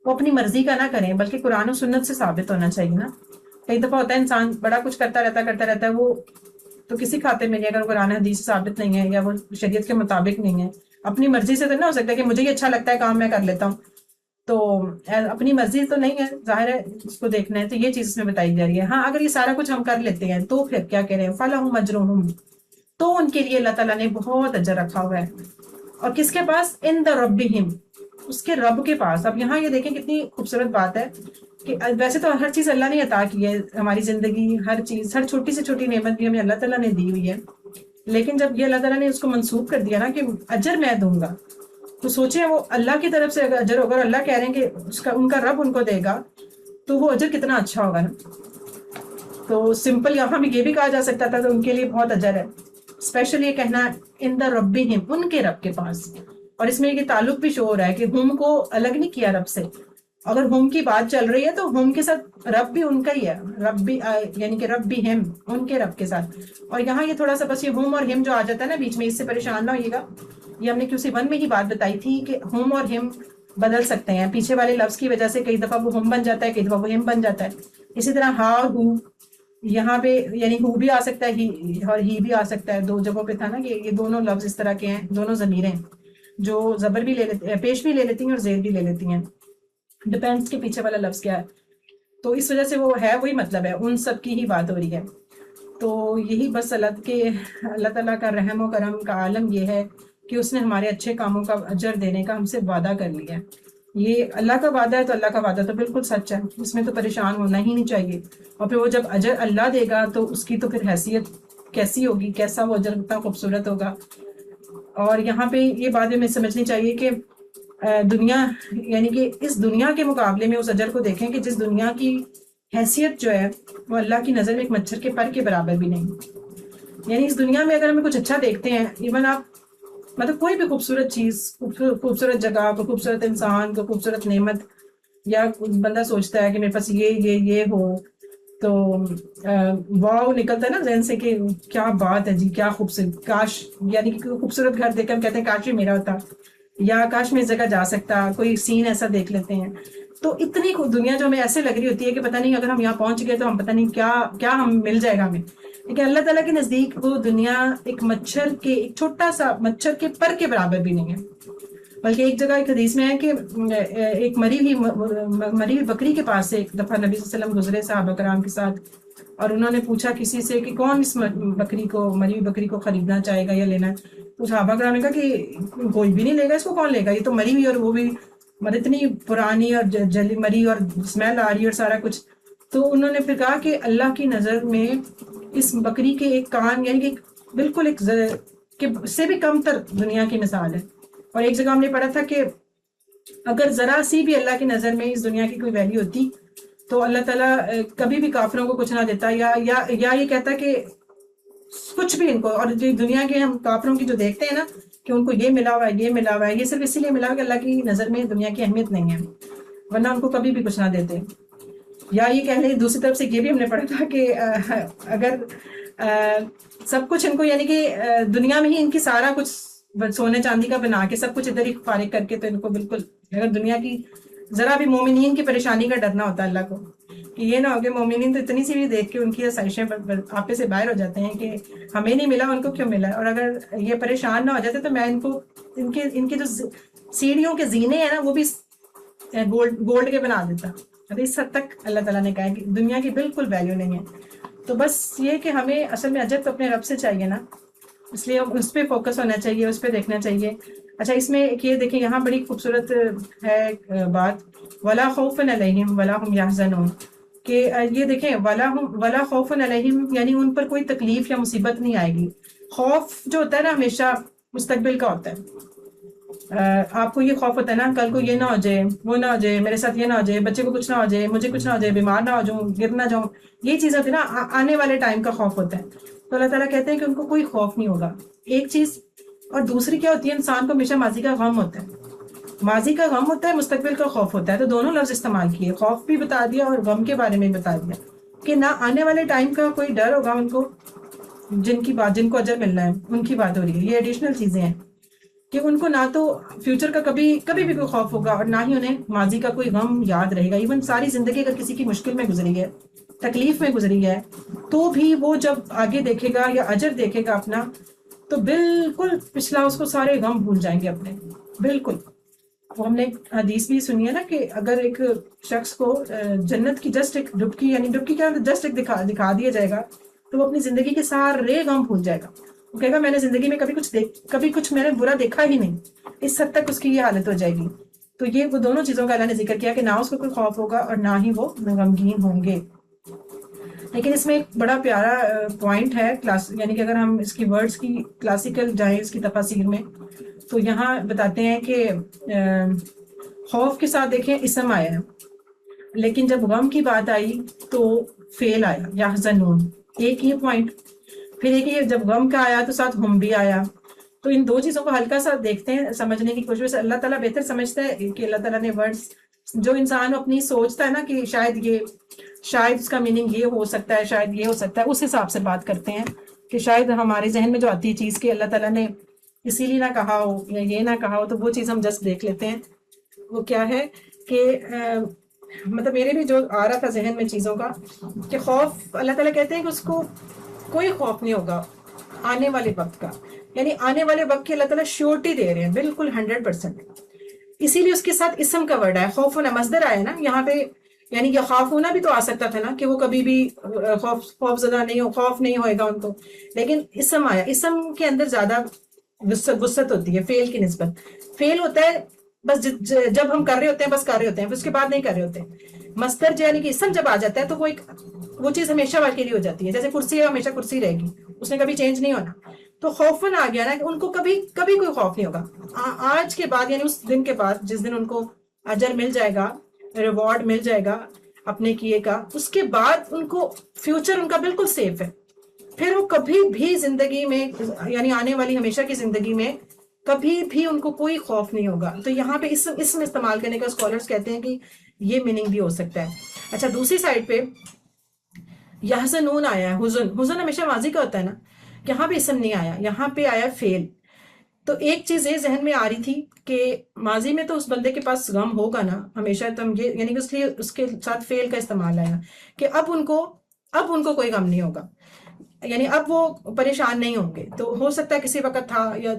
Speaker 1: وہ اپنی مرضی کا نہ کریں بلکہ قرآن و سنت سے ثابت ہونا چاہیے نا. کئی دفعہ ہوتا ہے انسان بڑا کچھ کرتا رہتا ہے, وہ تو کسی کھاتے میں نہیں، اگر قرآن حدیث سے ثابت نہیں ہے یا وہ شریعت کے مطابق نہیں ہے. اپنی مرضی سے تو نہ ہو سکتا کہ مجھے یہ اچھا لگتا ہے کام میں کر لیتا ہوں، تو اپنی مرضی تو نہیں ہے، ظاہر ہے اس کو دیکھنا ہے. تو یہ چیز اس میں بتائی جا رہی ہے. ہاں اگر یہ سارا کچھ ہم کر لیتے ہیں تو پھر کیا کہہ رہے ہیں، فَلَهُمْ أَجْرُهُمْ، تو ان کے لیے اللہ تعالیٰ نے بہت اجر رکھا ہوا ہے. اور کس کے پاس؟ عند ربہم، اس کے رب کے پاس. اب یہاں یہ دیکھیں کتنی خوبصورت بات ہے کہ ویسے تو ہر چیز اللہ نے عطا کی ہے، ہماری زندگی، ہر چیز، ہر چھوٹی سے چھوٹی نعمت بھی ہمیں اللہ تعالیٰ نے دی ہوئی ہے. لیکن جب یہ اللہ تعالیٰ نے اس کو منسوخ کر دیا نا کہ اجر میں دوں گا، تو سوچیں وہ اللہ کی طرف سے اگر اجر ہوگا اور اللہ کہہ رہے ہیں کہ ان کا رب ان کو دے گا، تو وہ اجر کتنا اچھا ہوگا نا. تو سمپل یہاں بھی یہ بھی کہا جا سکتا تھا تو ان کے لیے بہت اجر ہے. اسپیشل یہ کہنا ان دا ربہم، ان کے رب کے پاس. اور اس میں یہ تعلق بھی شو ہو رہا ہے کہ ہم کو الگ نہیں کیا رب سے. اگر ہم کی بات چل رہی ہے تو ہم کے ساتھ رب بھی ان کا ہی ہے، رب بھی یعنی کہ رب بھی ہم، ان کے رب کے ساتھ. اور یہاں یہ تھوڑا سا بس یہ ہم اور ہم جو آ جاتا ہے نا بیچ میں، اس سے پریشان نہ ہوئیے گا. یہ ہم نے QC1 میں ہی بات بتائی تھی کہ ہم اور ہم بدل سکتے ہیں، پیچھے والے لفظ کی وجہ سے کئی دفعہ وہ ہم بن جاتا ہے، کئی دفعہ وہ ہم بن جاتا ہے. اسی طرح ہا اور ہو، یہاں پہ یعنی ہو بھی آ سکتا ہے اور ہی بھی آ سکتا ہے. دو جگہوں پہ تھا نا کہ یہ دونوں لفظ اس طرح کے ہیں، دونوں ضمیریں جو زبر بھی لے لیتے، پیش بھی لے لیتی ہیں اور زیر بھی لے لیتی ہیں، ڈپینڈس کے پیچھے والا لفظ کیا ہے. تو اس وجہ سے وہ ہے وہی مطلب ہے، ان سب کی ہی بات ہو رہی ہے. تو یہی بس اللہ تعالیٰ کا رحم و کرم کا عالم یہ ہے کہ اس نے ہمارے اچھے کاموں کا اجر دینے کا ہم سے وعدہ کر لیا ہے. یہ اللہ کا وعدہ ہے تو اللہ کا وعدہ تو بالکل سچ ہے، اس میں تو پریشان ہونا ہی نہیں چاہیے. اور پھر وہ جب اجر اللہ دے گا تو اس کی تو پھر حیثیت کیسی ہوگی، کیسا وہ اجر اتنا خوبصورت ہوگا. اور یہاں پہ یہ بات ہمیں سمجھنی چاہیے کہ دنیا یعنی کہ اس دنیا کے مقابلے میں اس اجر کو دیکھیں کہ جس دنیا کی حیثیت جو ہے وہ اللہ کی نظر میں ایک مچھر کے پر کے برابر بھی نہیں. یعنی اس دنیا میں اگر ہمیں کچھ اچھا دیکھتے ہیں، ایون آپ مطلب کوئی بھی خوبصورت چیز، خوبصورت جگہ کو، خوبصورت انسان کو، خوبصورت نعمت، یا بندہ سوچتا ہے کہ میرے پاس یہ ہو تو واو نکلتا ہے نا ذہن سے کہ کیا بات ہے جی، کیا خوبصورت، کاش، یعنی کہ خوبصورت گھر دیکھ کر ہم کہتے ہیں کاش یہ میرا ہوتا، یا کاش میں اس جگہ جا سکتا، کوئی سین ایسا دیکھ لیتے ہیں. تو اتنی دنیا جو ہمیں ایسے لگ رہی ہوتی ہے کہ پتہ نہیں اگر ہم یہاں پہنچ گئے تو ہم پتہ نہیں کیا ہم مل جائے گا ہمیں. لیکن اللہ تعالیٰ کے نزدیک وہ دنیا ایک ایک چھوٹا سا مچھر کے پر کے برابر بھی نہیں ہے. بلکہ ایک جگہ ایک حدیث میں ہے کہ ایک مری ہوئی بکری کے پاس سے ایک دفعہ نبی صلی اللہ علیہ وسلم گزرے صحابہ کرام کے ساتھ، اور انہوں نے پوچھا کسی سے کہ کون اس مری ہوئی بکری کو خریدنا چاہے گا یا لینا ہے. تو صحابہ کرام نے کہا کہ کوئی بھی نہیں لے گا، اس کو کون لے گا، یہ تو مری ہوئی اور وہ بھی اتنی پرانی اور جلی مری اور اسمیل آ رہی اور سارا کچھ. تو انہوں نے پھر کہا کہ اللہ کی نظر میں اس بکری کے ایک کان یعنی کہ بالکل ایک سے بھی کم تر دنیا کی مثال ہے. اور ایک جگہ ہم نے پڑھا تھا کہ اگر ذرا سی بھی اللہ کی نظر میں اس دنیا کی کوئی ویلیو ہوتی تو اللہ تعالیٰ کبھی بھی کافروں کو کچھ نہ دیتا، یا یہ کہتا کہ کچھ بھی ان کو، اور جو دنیا کے ہم کافروں کی جو دیکھتے ہیں نا کہ ان کو یہ ملا ہوا ہے، یہ ملا ہوا ہے، یہ صرف اسی لیے ملا ہوا کہ اللہ کی نظر میں دنیا کی اہمیت نہیں ہے، ورنہ ان کو کبھی بھی کچھ نہ دیتے. یا یہ کہہ لیں دوسری طرف سے یہ بھی ہم نے پڑھا تھا کہ اگر سب کچھ ان کو یعنی کہ دنیا میں ہی ان کی سارا کچھ سونے چاندی کا بنا کے سب کچھ ادھر ہی فارغ کر کے، تو ان کو بالکل اگر دنیا کی ذرا بھی مومنین کی پریشانی کا ڈرنا ہوتا ہے اللہ کو کہ یہ نہ ہو کہ مومنین تو اتنی سی بھی دیکھ کے ان کی آسائشیں آپے سے باہر ہو جاتے ہیں کہ ہمیں نہیں ملا ان کو کیوں ملا. اور اگر یہ پریشان نہ ہو جاتے تو میں ان کو ان کے جو سیڑھیوں کے زینے ہیں نا وہ بھی گولڈ کے بنا دیتا. ابھی اس حد تک اللہ تعالیٰ نے کہا ہے کہ دنیا کی بالکل ویلیو نہیں ہے. تو بس یہ کہ ہمیں اصل میں اجر تو اپنے رب سے چاہیے نا، اس لیے اس پہ فوکس ہونا چاہیے، اس پہ دیکھنا چاہیے. اچھا اس میں ایک یہ دیکھیں یہاں بڑی خوبصورت ہے بات، ولا خوف علیہم ولا هم یحزنون، کہ یہ دیکھیں ولا خوف علیہم یعنی ان پر کوئی تکلیف یا مصیبت نہیں آئے گی. خوف جو ہوتا ہے نا ہمیشہ مستقبل کا ہوتا ہے. آپ کو یہ خوف ہوتا ہے نا کل کو یہ نہ ہو جائے، وہ نہ ہو جائے، میرے ساتھ یہ نہ ہو جائے، بچے کو کچھ نہ ہو جائے، مجھے کچھ نہ ہو جائے، بیمار نہ ہو جاؤں، گر نہ جاؤں، یہ چیزیں ہوتی ہے نا آنے والے ٹائم کا خوف ہوتا ہے. تو اللہ تعالیٰ کہتے ہیں کہ ان کو کوئی خوف نہیں ہوگا، ایک چیز. اور دوسری کیا ہوتی ہے، انسان کو ہمیشہ ماضی کا غم ہوتا ہے، ماضی کا غم ہوتا ہے، مستقبل کا خوف ہوتا ہے. تو دونوں لفظ استعمال کیے، خوف بھی بتا دیا اور غم کے بارے میں بتا دیا کہ نہ آنے والے ٹائم کا کوئی ڈر ہوگا ان کو، جن کو اجر ملنا ہے ان کی بات ہو رہی ہے. یہ ایڈیشنل چیزیں ہیں کہ ان کو نہ تو فیوچر کا کبھی بھی کوئی خوف ہوگا اور نہ ہی انہیں ماضی کا کوئی غم یاد رہے گا. ایون ساری زندگی اگر کسی کی مشکل میں گزری ہے تکلیف میں گزری ہے، تو بھی وہ جب آگے دیکھے گا یا اجر دیکھے گا اپنا، تو بالکل پچھلا اس کو سارے غم بھول جائیں گے اپنے، بالکل۔ وہ ہم نے ایک حدیث بھی سنی ہے نا کہ اگر ایک شخص کو جنت کی جسٹ ایک ڈبکی، یعنی ڈبکی کیا جسٹ ایک دکھا دیا جائے گا، تو وہ اپنی زندگی کے سارے غم بھول جائے گا۔ وہ کہے گا میں نے زندگی میں کبھی کچھ میں نے برا دیکھا ہی نہیں، اس حد تک اس کی یہ حالت ہو جائے گی۔ تو یہ وہ دونوں چیزوں کا اللہ نے ذکر کیا کہ نہ اس کو کوئی خوف ہوگا اور نہ ہی وہ غمگین ہوں گے۔ لیکن اس میں ایک بڑا پیارا پوائنٹ ہے یعنی کہ اگر ہم اس کی ورڈز کی کلاسیکل جائیں اس کی تفاسیر میں، تو یہاں بتاتے ہیں کہ خوف کے ساتھ دیکھیں اسم آیا ہے، لیکن جب غم کی بات آئی تو فعل آیا یحزنون، ایک یہ پوائنٹ۔ پھر ایک یہ جب غم کا آیا تو ساتھ ہم بھی آیا۔ تو ان دو چیزوں کو ہلکا سا دیکھتے ہیں، سمجھنے کی کوشش۔ اللہ تعالیٰ بہتر سمجھتا ہے کہ اللہ تعالیٰ نے ورڈز جو انسان اپنی سوچتا ہے نا کہ شاید اس کا میننگ یہ ہو سکتا ہے، شاید یہ ہو سکتا ہے، اس حساب سے بات کرتے ہیں کہ شاید ہمارے ذہن میں جو آتی ہے چیز کہ اللہ تعالیٰ نے اسی لیے نہ کہا ہو یا یہ نہ کہا ہو، تو وہ چیز ہم جسٹ دیکھ لیتے ہیں۔ وہ کیا ہے کہ مطلب میرے بھی جو آ رہا تھا ذہن میں چیزوں کا کہ خوف، اللہ تعالیٰ کہتے ہیں کہ اس کو کوئی خوف نہیں ہوگا آنے والے وقت کا، یعنی آنے والے وقت کی اللہ تعالیٰ شیورٹی دے رہے ہیں بالکل 100%۔ اسی لیے اس کے ساتھ اسم کا ورڈ ہے، خوف ہونا مصدر آیا نا یہاں پہ، یعنی یہ خوف ہونا بھی تو آ سکتا تھا نا کہ وہ کبھی بھی خوف زدہ نہیں ہو، خوف نہیں ہوئے گا ان کو، لیکن اسم آیا۔ اسم کے اندر زیادہ وسعت ہوتی ہے فعل کی نسبت۔ فعل ہوتا ہے بس جب ہم کر رہے ہوتے ہیں بس کر رہے ہوتے ہیں، اس کے بعد نہیں کر رہے ہوتے۔ مصدر یعنی کہ اسم جب آ جاتا ہے تو وہ چیز ہمیشہ کے لیے ہو جاتی ہے، جیسے کرسی ہے ہمیشہ کرسی رہے گی، اس نے کبھی چینج نہیں ہونا۔ تو خوفن آ گیا نا کہ ان کو کبھی کوئی خوف نہیں ہوگا آج کے بعد، یعنی اس دن کے بعد جس دن ان کو اجر مل جائے گا، ریوارڈ مل جائے گا اپنے کیے کا، اس کے بعد ان کو فیوچر ان کا بالکل سیف ہے۔ پھر وہ کبھی بھی زندگی میں، یعنی آنے والی ہمیشہ کی زندگی میں کبھی بھی ان کو کوئی خوف نہیں ہوگا۔ تو یہاں پہ اسم استعمال کرنے کا اسکالرز کہتے ہیں کہ یہ میننگ بھی ہو سکتا ہے۔ اچھا، دوسری سائڈ پہ یحزنون آیا ہے، حزن ہمیشہ ماضی کا ہوتا ہے نا، یہاں پہ اسم نہیں آیا، یہاں پہ آیا فعل۔ تو ایک چیز یہ ذہن میں آ رہی تھی کہ ماضی میں تو اس بندے کے پاس غم ہوگا نا ہمیشہ، تو ہم یہ یعنی کہ اس لیے اس کے ساتھ فعل کا استعمال آیا کہ اب ان کو کوئی غم نہیں ہوگا، یعنی اب وہ پریشان نہیں ہوں گے۔ تو ہو سکتا ہے کسی وقت تھا یا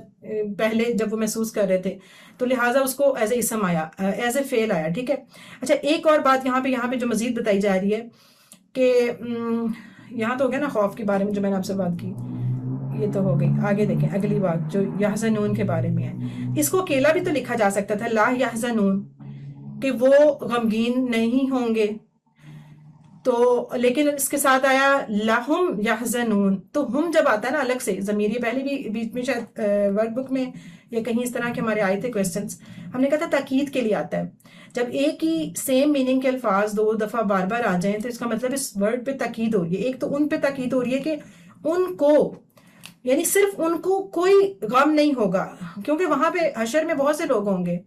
Speaker 1: پہلے جب وہ محسوس کر رہے تھے، تو لہٰذا اس کو ایز اے اسم آیا، ایز اے فعل آیا، ٹھیک ہے۔ اچھا، ایک اور بات یہاں پہ جو مزید بتائی جا رہی ہے کہ یہاں تو ہو گیا نا خوف کے بارے میں جو میں نے آپ سے بات کی، یہ تو ہو گئی۔ آگے دیکھیں اگلی بات جو یحزنون کے بارے میں ہے، اس کو اکیلا بھی تو لکھا جا سکتا تھا، لا یحزنون، کہ وہ غمگین نہیں ہوں گے، تو لیکن اس کے ساتھ آیا لہم یحزنون۔ تو ہم جب آتا ہے نا الگ سے ضمیر، یہ پہلے بھی بیچ میں شاید ورک بک میں یا کہیں اس طرح کے ہمارے آئے تھے کویسچنس، ہم نے کہا تھا تاکید کے لیے آتا ہے۔ جب ایک ہی سیم میننگ کے الفاظ دو دفعہ بار بار آ جائیں تو اس کا مطلب اس ورڈ پہ تاکید ہو رہی ہے۔ ایک تو ان پہ تاکید ہو رہی ہے کہ ان کو، یعنی صرف ان کو کوئی غم نہیں ہوگا، کیونکہ وہاں پہ حشر میں بہت سے لوگ ہوں گے،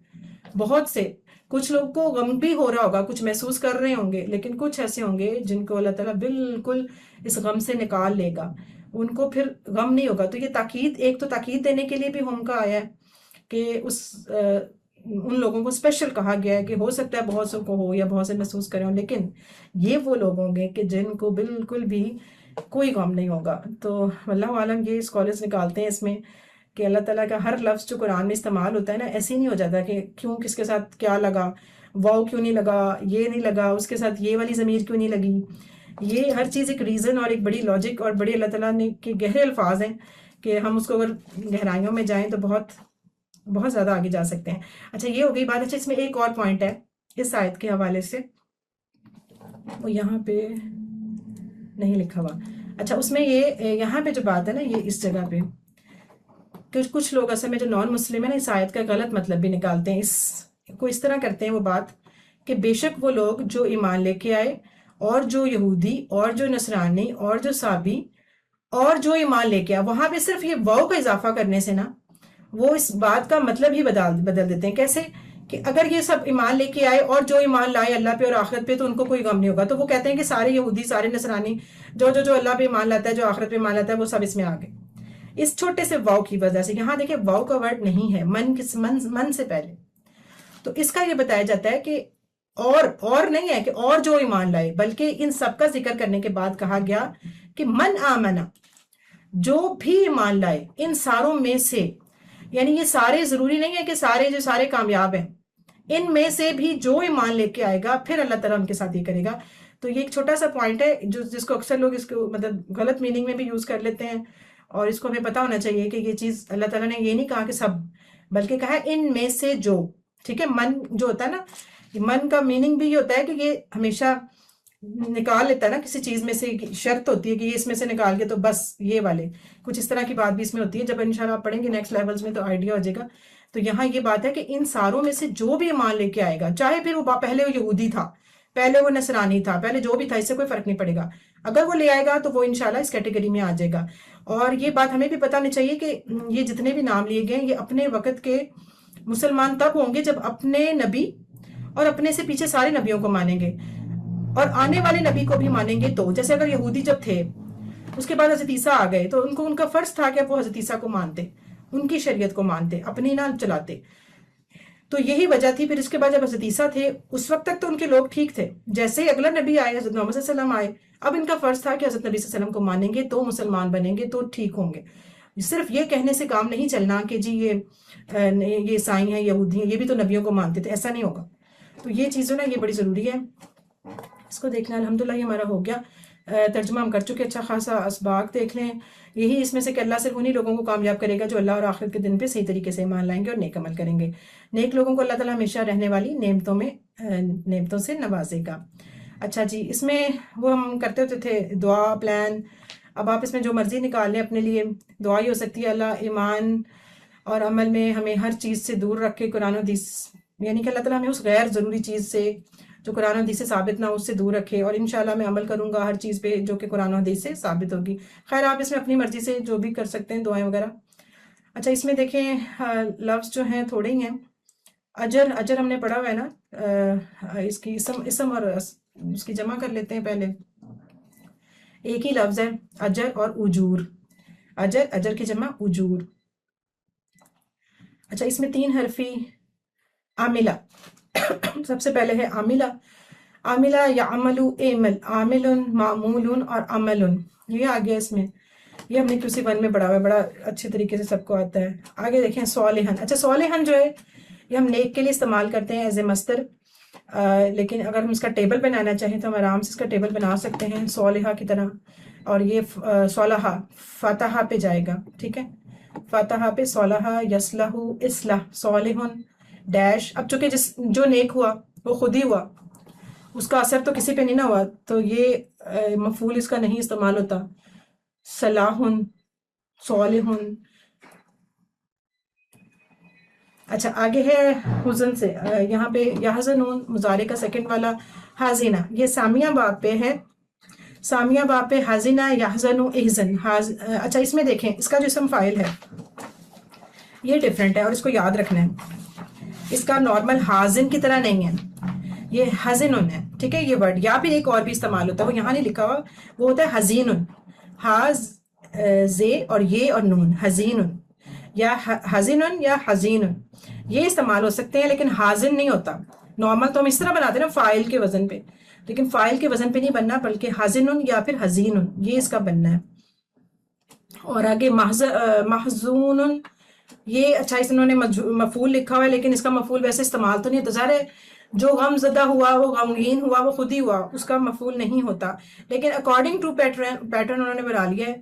Speaker 1: بہت سے، کچھ لوگ کو غم بھی ہو رہا ہوگا، کچھ محسوس کر رہے ہوں گے، لیکن کچھ ایسے ہوں گے جن کو اللہ تعالیٰ بالکل اس غم سے نکال لے گا، ان کو پھر غم نہیں ہوگا۔ تو یہ تاکید، ایک تو تاکید دینے کے لیے بھی ہم کا آیا ہے کہ ان لوگوں کو اسپیشل کہا گیا ہے کہ ہو سکتا ہے بہت سے کو ہو یا بہت سے محسوس کریں ہوں، لیکن یہ وہ لوگ ہوں گے کہ جن کو بالکل بھی کوئی غم نہیں ہوگا۔ تو اللہ عالم یہ اسکالرز نکالتے ہیں اس میں کہ اللہ تعالیٰ کا ہر لفظ جو قرآن میں استعمال ہوتا ہے نا، ایسے ہی نہیں ہو جاتا کہ کیوں کس کے ساتھ کیا لگا، واو کیوں نہیں لگا، یہ نہیں لگا، اس کے ساتھ یہ والی ضمیر کیوں نہیں لگی۔ یہ ہر چیز ایک ریزن اور ایک بڑی لاجک اور بڑے اللہ تعالیٰ نے کے گہرے الفاظ ہیں کہ ہم اس کو اگر گہرائیوں میں جائیں تو بہت بہت زیادہ آگے جا سکتے ہیں۔ اچھا، یہ ہو گئی بات۔ اچھا، اس میں ایک اور پوائنٹ ہے اس آیت کے حوالے سے، وہ یہاں پہ نہیں لکھا ہوا۔ اچھا، اس میں یہ یہاں پہ جو بات ہے نا، یہ اس جگہ پہ کچھ لوگ اصل میں جو نان مسلم ہے نا، اس آیت کا غلط مطلب بھی نکالتے ہیں، اس کو اس طرح کرتے ہیں وہ بات کہ بے شک وہ لوگ جو ایمان لے کے آئے، اور جو یہودی اور جو نصرانی اور جو صابی اور جو ایمان لے کے آئے، وہاں پہ صرف یہ واو کا اضافہ کرنے سے نا وہ اس بات کا مطلب ہی بدل دیتے ہیں۔ کیسے کہ اگر یہ سب ایمان لے کے آئے اور جو ایمان لائے اللہ پہ اور آخرت پہ تو ان کو کوئی غم نہیں ہوگا، تو وہ کہتے ہیں کہ سارے یہودی، سارے نصرانی، جو اللہ پہ ایمان لاتا ہے، جو آخرت پہ ایمان لاتا ہے، وہ سب اس میں آ گئے اس چھوٹے سے واو کی وجہ سے۔ یہاں دیکھیں واو کا ورڈ نہیں ہے، من سے پہلے۔ تو اس کا یہ بتایا جاتا ہے کہ
Speaker 4: اور نہیں ہے کہ اور جو ایمان لائے، بلکہ ان سب کا ذکر کرنے کے بعد کہا گیا کہ من آمنا، جو بھی ایمان لائے، ان ساروں میں سے، یعنی یہ سارے ضروری نہیں ہے کہ سارے جو سارے کامیاب ہیں، ان میں سے بھی جو ایمان لے کے آئے گا پھر اللہ تعالیٰ ان کے ساتھ یہ کرے گا. تو یہ ایک چھوٹا سا پوائنٹ ہے جس کو اکثر لوگ اس کو مطلب غلط میننگ میں بھی یوز کر لیتے ہیں، اور اس کو ہمیں پتہ ہونا چاہیے کہ یہ چیز اللہ تعالیٰ نے یہ نہیں کہا کہ سب، بلکہ کہا ان میں سے جو. ٹھیک ہے، من جو ہوتا ہے نا، من کا میننگ بھی یہ ہوتا ہے کہ یہ ہمیشہ نکال لیتا ہے نا کسی چیز میں سے، شرط ہوتی ہے کہ یہ اس میں سے نکال کے تو بس یہ والے، کچھ اس طرح کی بات بھی اس میں ہوتی ہے. جب انشاءاللہ آپ پڑھیں گے نیکسٹ لیولز میں تو آئیڈیا ہو جائے گا. تو یہاں یہ بات ہے کہ ان ساروں میں سے جو بھی ایمان لے کے آئے گا، چاہے پھر وہ پہلے وہ یہودی تھا، پہلے وہ نصرانی تھا، پہلے جو بھی تھا، اس سے کوئی فرق نہیں پڑے گا، اگر وہ لے آئے گا تو وہ انشاءاللہ اس کیٹیگری میں آ جائے گا. اور یہ بات ہمیں بھی پتہ ہونی چاہیے کہ یہ جتنے بھی نام لیے گئے یہ اپنے وقت کے مسلمان تب ہوں گے جب اپنے نبی اور اپنے سے پیچھے سارے نبیوں کو مانیں گے، اور آنے والے نبی کو بھی مانیں گے. تو جیسے اگر یہودی جب تھے، اس کے بعد حضرت عیسیٰ آ گئے، تو ان کا فرض تھا کہ وہ حضرت عیسیٰ کو مانتے، ان کی شریعت کو مانتے، اپنی نہ چلاتے. تو یہی وجہ تھی. پھر اس کے بعد جب حضرت عیسیٰ تھے، اس وقت تک تو ان کے لوگ ٹھیک تھے. جیسے ہی اگلا نبی آئے، حضرت محمد صلی اللہ علیہ وسلم آئے، اب ان کا فرض تھا کہ حضرت نبی صلی اللہ علیہ وسلم کو مانیں گے تو مسلمان بنیں گے، تو ٹھیک ہوں گے. صرف یہ کہنے سے کام نہیں چلنا کہ جی یہ عیسائی ہیں، یہودی ہیں، یہ بھی تو نبیوں کو مانتے تھے، ایسا نہیں ہوگا. تو یہ چیزوں نا یہ بڑی ضروری ہے، اس کو دیکھنا. الحمدللہ یہ ہمارا ہو گیا، ترجمہ ہم کر چکے. اچھا خاصا اسباق دیکھ لیں. یہی اس میں سے کہ اللہ صرف انہی لوگوں کو کامیاب کرے گا جو اللہ اور آخرت کے دن پہ صحیح طریقے سے ایمان لائیں گے اور نیک عمل کریں گے. نیک لوگوں کو اللہ تعالیٰ ہمیشہ رہنے والی نعمتوں سے نوازے گا. اچھا جی، اس میں وہ ہم کرتے ہوتے تھے دعا پلان. اب آپ اس میں جو مرضی نکال لیں اپنے لیے. دعا ہی ہو سکتی ہے اللہ ایمان اور عمل میں ہمیں ہر چیز سے دور رکھ کے، قرآن و حدیث، یعنی کہ اللہ تعالیٰ ہمیں اس غیر ضروری چیز سے جو قرآن و حدیث سے ثابت نہ ہو اس سے دور رکھے، اور انشاءاللہ میں عمل کروں گا ہر چیز پہ جو کہ قرآن و حدیث سے ثابت ہوگی. خیر آپ اس میں اپنی مرضی سے جو بھی کر سکتے ہیں دعائیں وغیرہ. اچھا اس میں دیکھیں لفظ جو ہیں تھوڑے ہی ہیں. اجر ہم نے پڑھا ہوا ہے نا، اس کی اسم اور اس کی جمع کر لیتے ہیں. پہلے ایک ہی لفظ ہے اجر اور اجور. اجر کی جمع اجور. اچھا اس میں 3 حرفی عاملہ. سب سے پہلے ہے عاملہ. عاملہ یا عملو، اعمل، عامل، معمول اور عمل. یہ آ گیا اس میں، یہ ہم نے QC1 میں پڑھا ہوا ہے، بڑا اچھے طریقے سے سب کو آتا ہے. آگے دیکھیں صالحن. اچھا صالحن جو ہے یہ ہم نیک کے لیے استعمال کرتے ہیں ایز اے مصدر، لیکن اگر ہم اس کا ٹیبل بنانا چاہیں تو ہم آرام سے اس کا ٹیبل بنا سکتے ہیں صالحہ کی طرح. اور یہ صالحہ فاتحہ پہ جائے گا. ٹھیک ہے، فاتحہ پہ صالحہ، یصلح، اصلاح، صالحن ڈیش. اب چونکہ جو نیک ہوا وہ خود ہی ہوا، اس کا اثر تو کسی پہ نہیں نہ ہوا، تو یہ مفعول اس کا نہیں استعمال ہوتا. صلاحن، صالحن. اچھا آگے ہے حزن سے. یہاں پہ یحزنون مضارع کا سیکنڈ والا حازنہ، یہ سامیہ باب پہ ہے. سامیہ باب پہ حازنہ، یحزن، احزن. اچھا اس میں دیکھیں اس کا جو اسم فاعل ہے یہ ڈیفرنٹ ہے، اور اس کو یاد رکھنا ہے. اس کا نارمل حازن کی طرح نہیں ہے، یہ حزن ہے. ٹھیک ہے، یہ ورڈ یا پھر ایک اور بھی استعمال ہوتا ہے، وہ یہاں نہیں لکھا ہوا، وہ ہوتا ہے حزین. حاز زے اور یہ اور نون، حزین یا حزین یا حزین، یہ استعمال ہو سکتے ہیں، لیکن حازن نہیں ہوتا. نارمل تو ہم اس طرح بناتے ہیں نا فاعل کے وزن پہ، لیکن فاعل کے وزن پہ نہیں بننا، بلکہ حزن یا پھر حزین یہ اس کا بننا ہے. اور آگے محزون، یہ اچھا اس انہوں نے مفعول لکھا ہوا ہے، لیکن اس کا مفعول ویسے استعمال تو نہیں ہوتا. ظاہر ہے جو غم زدہ ہوا، وہ غمگین ہوا، وہ خود ہی ہوا، اس کا مفعول نہیں ہوتا. لیکن اکارڈنگ ٹو پیٹرن انہوں نے بنا لیا ہے.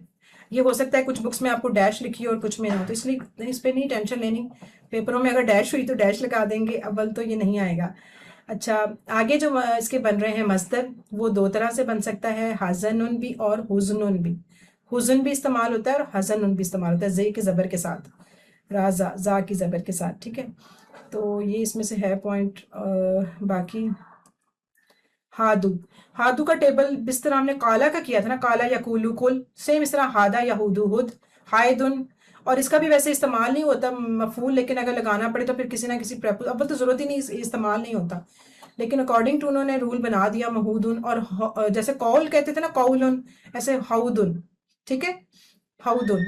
Speaker 4: یہ ہو سکتا ہے کچھ بکس میں آپ کو ڈیش لکھی اور کچھ میں نہ ہو، تو اس لیے اس پہ نہیں ٹینشن لینی. پیپروں میں اگر ڈیش ہوئی تو ڈیش لگا دیں گے، اول تو یہ نہیں آئے گا. اچھا آگے جو اس کے بن رہے ہیں مصدر، وہ 2 طرح سے بن سکتا ہے، حزن بھی اور حزن بھی. حزن بھی استعمال ہوتا ہے اور حزن بھی استعمال ہوتا ہے، زے کے زبر کے ساتھ، رازا زا کی زبر کے ساتھ. ٹھیک ہے، تو یہ اس میں سے ہے پوائنٹ. باقی ہادو کا ٹیبل جس طرح ہم نے کالا کا کیا تھا نا، کالا یقولو کل، سیم اس طرح ہادا یہودو ہد، حائدن. اور اس کا بھی ویسے استعمال نہیں ہوتا مفعول، لیکن اگر لگانا پڑے تو پھر کسی نہ کسی اب تو ضرورت ہی نہیں، استعمال نہیں ہوتا. لیکن اکارڈنگ ٹو انہوں نے رول بنا دیا مہودن. اور جیسے قول کہتے تھے نا قولن، ایسے حودن. ٹھیک ہے، حودن.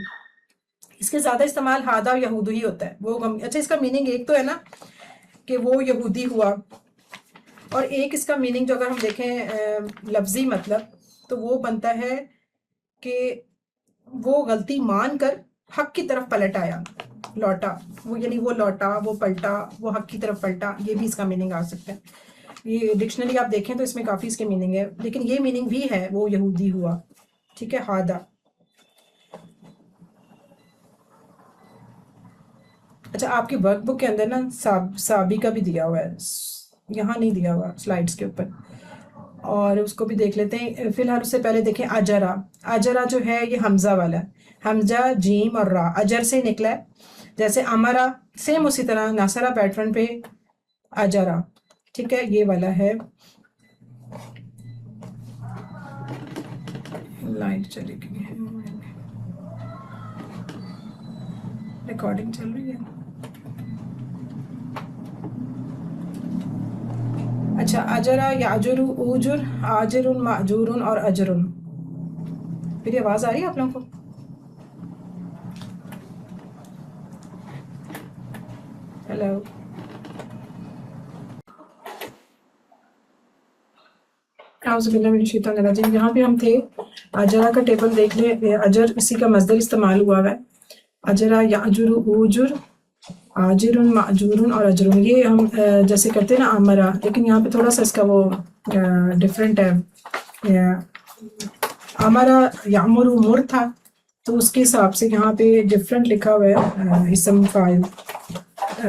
Speaker 4: اس کے زیادہ استعمال ہادا یہودو ہی ہوتا ہے. وہ اچھا اس کا میننگ ایک تو ہے نا کہ وہ یہودی ہوا، اور ایک اس کا میننگ جو اگر ہم دیکھیں لفظی مطلب تو وہ بنتا ہے کہ وہ غلطی مان کر حق کی طرف پلٹ آیا، لوٹا، وہ یعنی وہ لوٹا، وہ پلٹا، وہ حق کی طرف پلٹا، یہ بھی اس کا میننگ آ سکتا ہے. یہ ڈکشنری آپ دیکھیں تو اس میں کافی اس کے میننگ ہے، لیکن یہ میننگ بھی ہے وہ یہودی ہوا. ٹھیک ہے. ہادا. اچھا آپ کی ورک بک کے اندر نا سابی کا بھی دیا ہوا ہے، یہاں نہیں دیا ہوا سلائڈس کے اوپر، اور اس کو بھی دیکھ لیتے ہیں. فی الحال اس سے پہلے دیکھیں اجرا. اجرا جو ہے یہ حمزہ والا ہے، حمزہ جیم اور را اجر سے نکلا ہے. جیسے امرا سیم اسی طرح ناصرہ پیٹرن پہ اجرا. ٹھیک ہے. یہ والا ہے. لائٹ چلی گئی ہے، ریکارڈنگ چل رہی ہے. اچھا اجرا یاجر اوجر آجر ماجور اور اجر. پھر یہ آواز آ رہی ہے آپ لوگوں کو؟ ہیلو. اعوذ باللہ من الشیطان الرجیم. یہاں پہ ہم تھے، اجرا کا ٹیبل دیکھ لیں. اجر اسی کا مصدر استعمال ہوا ہے. اجرا یاجر اوجر آجر ماجور اور اجر. یہ ہم جیسے کرتے ہیں نا امرا، لیکن یہاں پہ تھوڑا سا اس کا وہ ڈفرینٹ ہے. امرا یامر مر تھا تو اس کے حساب سے یہاں پہ ڈفرینٹ لکھا ہوا ہے اسم فاعل،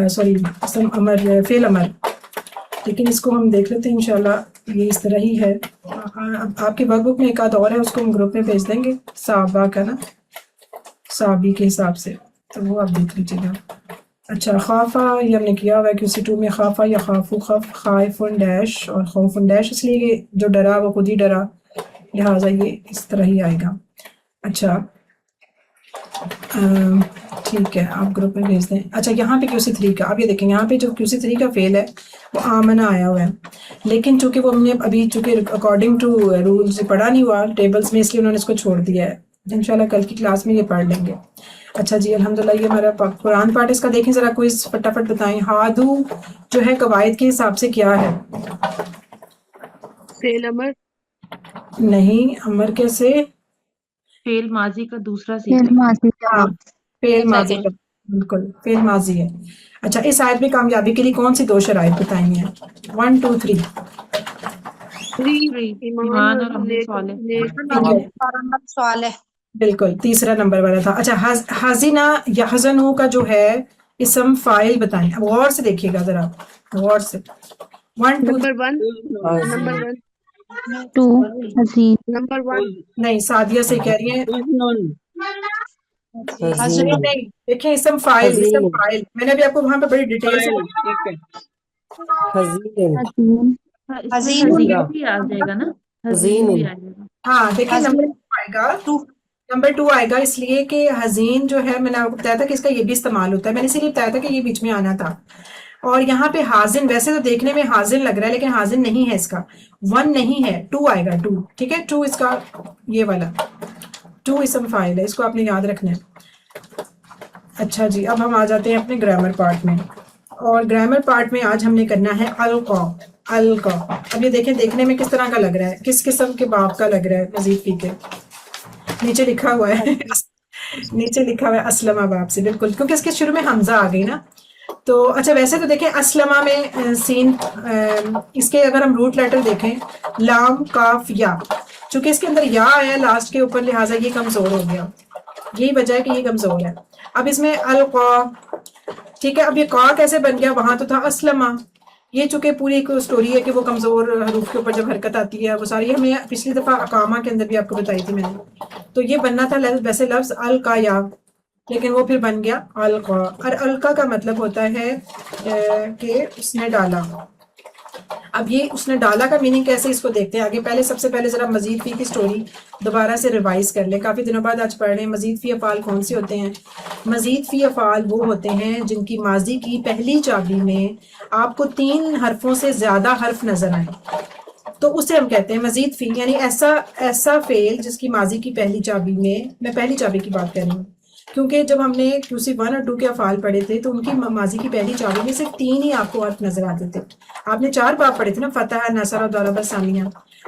Speaker 4: سوری اسم امر، فعل امر. لیکن اس کو ہم دیکھ لیتے ہیں انشاءاللہ. یہ اس طرح ہی ہے. آپ کے ورک بک میں ایک آدھ اور ہے، اس کو ہم گروپ میں بھیج دیں گے صحابہ کا نا، صحابی کے حساب سے، تو وہ آپ دیکھ لیجیے گا. اچھا خافا یہ ہم نے کیا ہوا ہے QC 2 میں. خافا یا خافو، خف خائف ڈیش اور خوف ڈیش، اس لیے یہ جو ڈرا وہ خود ہی ڈرا، لہٰذا یہ اس طرح ہی آئے گا. اچھا ٹھیک ہے، آپ گروپ میں بھیج دیں. اچھا یہاں پہ QC 3 کا اب یہ دیکھیں، یہاں پہ جو QC 3 کا فعل ہے وہ آمنا آیا ہوا ہے، لیکن چونکہ وہ ہم نے ابھی چونکہ اکارڈنگ ٹو رولز پڑھا نہیں ہوا ٹیبلز میں، اس لیے انہوں نے اس کو چھوڑ دیا ہے. انشاءاللہ کل کی کلاس میں یہ پڑھ لیں گے. اچھا جی الحمدللہ. یہ ہمارا قرآن پارٹ، اس کا دیکھیں ذرا، کوئی فٹافٹ بتائیں. ہادو جو ہے قواعد کے حساب سے کیا ہے؟
Speaker 3: فعل امر،
Speaker 4: نہیں، امر کیسے؟
Speaker 5: فعل ماضی کا دوسرا
Speaker 2: فعل
Speaker 5: صیغہ.
Speaker 2: ماضی کا
Speaker 4: ہاں فعل ماضی
Speaker 2: second.
Speaker 4: کا، بالکل فعل ماضی ہے. اچھا اس آیت میں کامیابی کے لیے کون سی دو شرائط بتائیں گے؟ 1 2 3.
Speaker 3: ایمان اور
Speaker 5: عمل
Speaker 3: نیک
Speaker 5: صالح.
Speaker 4: ٹھیک ہے
Speaker 2: اور عمل صالح.
Speaker 4: بالکل تیسرا نمبر والا تھا. اچھا حزینہ یا حزنو کا جو ہے اسم فاعل بتائیں. اب غور سے دیکھیے گا ذرا، غور سے. 1 2
Speaker 3: نمبر 1 نمبر 1
Speaker 2: 2 حزین.
Speaker 3: نمبر 1
Speaker 4: نہیں سعدیہ سے کہہ رہی ہیں.
Speaker 2: حزن.
Speaker 4: نہیں دیکھیں اسم فاعل، اسم فاعل میں نے ابھی آپ کو وہاں پہ بڑی ڈیٹیل سے
Speaker 2: حزین.
Speaker 5: اس میں
Speaker 2: حزین.
Speaker 5: حزین بھی آ جائے گا نا، حزین بھی آ جائے گا.
Speaker 4: ہاں دیکھیں
Speaker 2: حزین.
Speaker 4: نمبر 2 آئے گا. نمبر 2 آئے گا اس لیے کہ حزین جو ہے، میں نے آپ کو بتایا تھا کہ اس کا یہ بھی استعمال ہوتا ہے، میں نے اسی لیے بتایا تھا کہ یہ بیچ میں آنا تھا. اور یہاں پہ حازن، ویسے تو دیکھنے میں حازن لگ رہا ہے لیکن حازن نہیں ہے، اس کا 1 نہیں ہے، 2 آئے گا. 2 ٹھیک ہے. 2 اس کا یہ والا 2 اسم فاعل ہے، اس کو آپ نے یاد رکھنا ہے. اچھا جی اب ہم آ جاتے ہیں اپنے گرامر پارٹ میں، اور گرامر پارٹ میں آج ہم نے کرنا ہے القا. القا اب یہ دیکھیں دیکھنے میں کس طرح کا لگ رہا ہے، کس قسم کے باب کا لگ رہا ہے. مزید فی کے نیچے لکھا ہوا ہے نیچے لکھا ہوا ہے اسلمہ باب سے، بالکل کیونکہ اس کے شروع میں حمزہ آ گئی نا. تو اچھا ویسے تو دیکھیں اسلمہ میں سین، اس کے اگر ہم روٹ لیٹر دیکھیں لام کاف یا، چونکہ اس کے اندر یا آیا لاسٹ کے اوپر لہٰذا یہ کمزور ہو گیا، یہی وجہ ہے کہ یہ کمزور ہے. اب اس میں القا، ٹھیک ہے. اب یہ قا کیسے بن گیا؟ وہاں تو تھا اسلمہ. یہ چونکہ پوری ایک سٹوری ہے کہ وہ کمزور حروف کے اوپر جب حرکت آتی ہے وہ ساری، ہمیں پچھلی دفعہ اقامہ کے اندر بھی آپ کو بتائی تھی میں نے. تو یہ بننا تھا ویسے لفظ القا یا، لیکن وہ پھر بن گیا القا. اور القا کا مطلب ہوتا ہے کہ اس نے ڈالا. اب یہ اس نے ڈالا کا میننگ کیسے، اس کو دیکھتے ہیں آگے. پہلے سب سے پہلے ذرا مزید فی کی سٹوری دوبارہ سے ریوائز کر لیں، کافی دنوں بعد آج پڑھ رہے ہیں. مزید فی افعال کون سے ہوتے ہیں؟ مزید فی افعال وہ ہوتے ہیں جن کی ماضی کی پہلی چابی میں آپ کو 3 حرفوں سے زیادہ حرف نظر آئیں، تو اسے ہم کہتے ہیں مزید فی. یعنی ایسا فعل جس کی ماضی کی پہلی چابی میں پہلی چابی کی بات کر رہی ہوں، کیونکہ جب ہم نے QC 1 اور 2 کے افعال پڑھے تھے تو ان کی ماضی کی پہلی چابی میں صرف 3 ہی آپ کو حرف نظر آتے تھے. آپ نے 4 باب پڑھے تھے نا، فتح، نصر اور ضرب، سامیہ.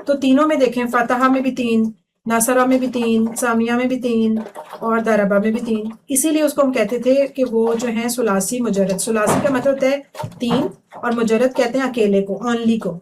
Speaker 4: تو تینوں میں دیکھیں، فتح میں بھی 3، نصرہ میں بھی 3، سامیہ میں بھی 3 اور ضربہ میں بھی 3. اسی لیے اس کو ہم کہتے تھے کہ وہ جو ہیں ثلاثی مجرد. ثلاثی کا مطلب ہوتا ہے 3 اور مجرد کہتے ہیں اکیلے کو، اونلی کو.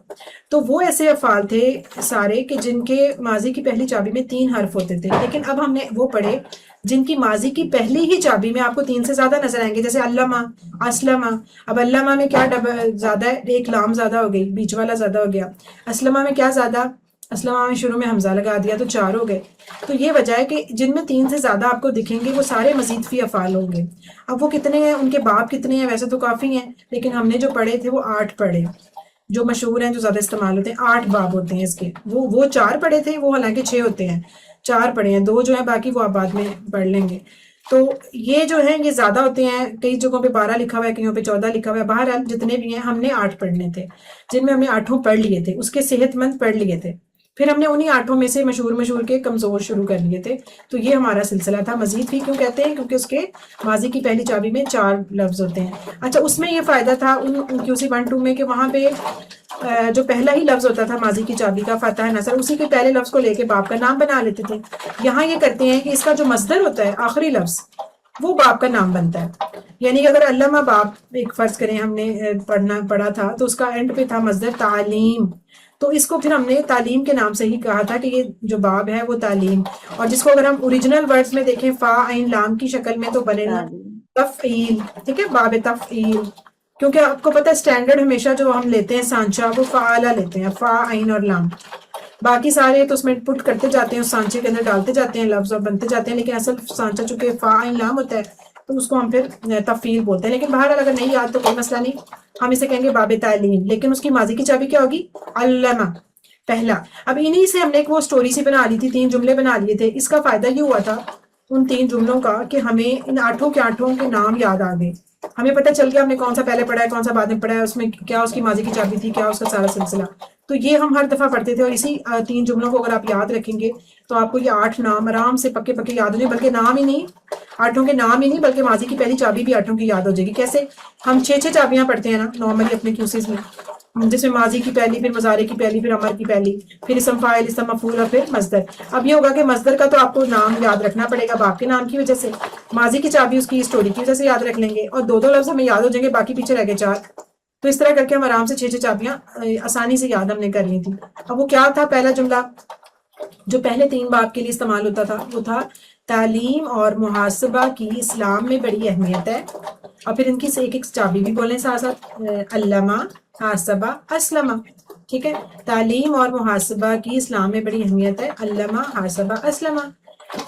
Speaker 4: تو وہ ایسے افعال تھے سارے کہ جن کے ماضی کی پہلی چابی میں 3 حرف ہوتے تھے. لیکن اب ہم نے وہ پڑھے جن کی ماضی کی پہلی ہی چابی میں آپ کو 3 سے زیادہ نظر آئیں گے، جیسے علامہ، اسلمہ. اب علامہ میں کیا زیادہ ہے؟ ایک لام زیادہ ہو گئی، بیچ والا زیادہ ہو گیا. اسلمہ میں کیا زیادہ؟ اسلمہ میں شروع میں حمزہ لگا دیا تو 4 ہو گئے. تو یہ وجہ ہے کہ جن میں 3 سے زیادہ آپ کو دکھیں گے وہ سارے مزید فی افعال ہوں گے. اب وہ کتنے ہیں، ان کے باب کتنے ہیں؟ ویسے تو کافی ہیں، لیکن ہم نے جو پڑھے تھے وہ 8 پڑھے، جو مشہور ہیں، جو زیادہ استعمال ہوتے ہیں. 8 باب ہوتے ہیں اس کے. وہ 4 پڑھے تھے، وہ حالانکہ 6 ہوتے ہیں. 4 پڑھے ہیں، 2 جو ہیں باقی وہ آپ بعد میں پڑھ لیں گے. تو یہ جو ہیں یہ زیادہ ہوتے ہیں. کئی جگہوں پہ 12 لکھا ہوا ہے، کہیں پہ 14 لکھا ہوا ہے. بہرحال جتنے بھی ہیں ہم نے 8 پڑھنے تھے، جن میں ہم نے 8 پڑھ لیے تھے. اس کے صحت مند پڑھ لیے تھے. پھر ہم نے انہی 8 میں سے مشہور کے کمزور شروع کر لیے تھے. تو یہ ہمارا سلسلہ تھا. مزید فی کیوں کہتے ہیں؟ کیونکہ اس کے ماضی کی پہلی چابی میں 4 لفظ ہوتے ہیں. اچھا، اس میں یہ فائدہ تھا ان QC 1 2 میں کہ وہاں پہ جو پہلا ہی لفظ ہوتا تھا ماضی کی چابی کا، فتح، نصر، اسی کے پہلے لفظ کو لے کے باب کا نام بنا لیتے تھے. یہاں یہ کرتے ہیں کہ اس کا جو مصدر ہوتا ہے، آخری لفظ، وہ باب کا نام بنتا ہے. یعنی کہ اگر علامہ باب ایک فرض کریں ہم نے پڑھا تھا تو اس کا اینڈ پہ تھا مصدر تعلیم، تو اس کو پھر ہم نے تعلیم کے نام سے ہی کہا تھا کہ یہ جو باب ہے وہ تعلیم. اور جس کو اگر ہم اوریجنل ورڈز میں دیکھیں فا عین لام کی شکل میں تو بنے گا تفعیل. ٹھیک ہے، باب تفعیل. کیونکہ آپ کو پتہ ہے اسٹینڈرڈ ہمیشہ جو ہم لیتے ہیں سانچہ وہ فعالہ لیتے ہیں، فا عین اور لام. باقی سارے تو اس میں پٹ کرتے جاتے ہیں، اس سانچے کے اندر ڈالتے جاتے ہیں لفظ اور بنتے جاتے ہیں. لیکن اصل سانچہ چونکہ فا عین لام ہوتا ہے تو اس کو ہم پھر تفعیل بولتے ہیں. لیکن بہرحال اگر نہیں یاد تو کوئی مسئلہ نہیں، ہم اسے کہیں گے باب تعلیم. لیکن اس کی ماضی کی چابی کیا ہوگی؟ علامہ پہلا. اب انہی سے ہم نے ایک وہ سٹوری سی بنا لی تھی، 3 جملے بنا لیے تھے. اس کا فائدہ یہ ہوا تھا ان 3 جملوں کا کہ ہمیں ان 8 کے نام یاد آ گئے. ہمیں پتہ چل گیا ہم نے کون سا پہلے پڑھا ہے، کون سا بعد میں پڑھا ہے، اس میں کیا اس کی ماضی کی چابی تھی، کیا اس کا سارا سلسلہ. تو یہ ہم ہر دفعہ پڑھتے تھے. اور اسی 3 جملوں کو اگر آپ یاد رکھیں گے تو آپ کو یہ 8 نام آرام سے پکے یاد ہو جائیں. بلکہ نام ہی نہیں، 8 کے نام ہی نہیں بلکہ ماضی کی پہلی چابی بھی 8 کی یاد ہو جائے گی. کیسے؟ ہم 6 چابیاں پڑھتے ہیں نا نارملی اپنے QCs میں، جس میں ماضی کی پہلی، پھر مضارع کی پہلی، پھر امر کی پہلی، پھر اسم فاعل، اسم مفعول اور پھر مصدر. اب یہ ہوگا کہ مصدر کا تو آپ کو نام یاد رکھنا پڑے گا باب کے نام کی وجہ سے، ماضی کی چابی اس کی اسٹوری کی وجہ سے یاد رکھ لیں گے، اور 2 لفظ ہمیں یاد ہو جائیں گے، باقی پیچھے رہ گئے 4. تو اس طرح کر کے ہم آرام سے 6 چابیاں آسانی سے یاد ہم نے کر لی تھی. اب وہ کیا تھا؟ پہلا جملہ جو پہلے 3 باب کے لیے استعمال ہوتا تھا وہ تھا تعلیم اور محاسبہ کی اسلام میں بڑی اہمیت ہے. اور پھر ان کی سے ایک چابی بھی بولیں ساتھ ساتھ، علامہ، حاسبہ، اسلمہ. ٹھیک ہے، تعلیم اور محاسبہ کی اسلام میں بڑی اہمیت ہے، علامہ، حاسبہ، اسلمہ.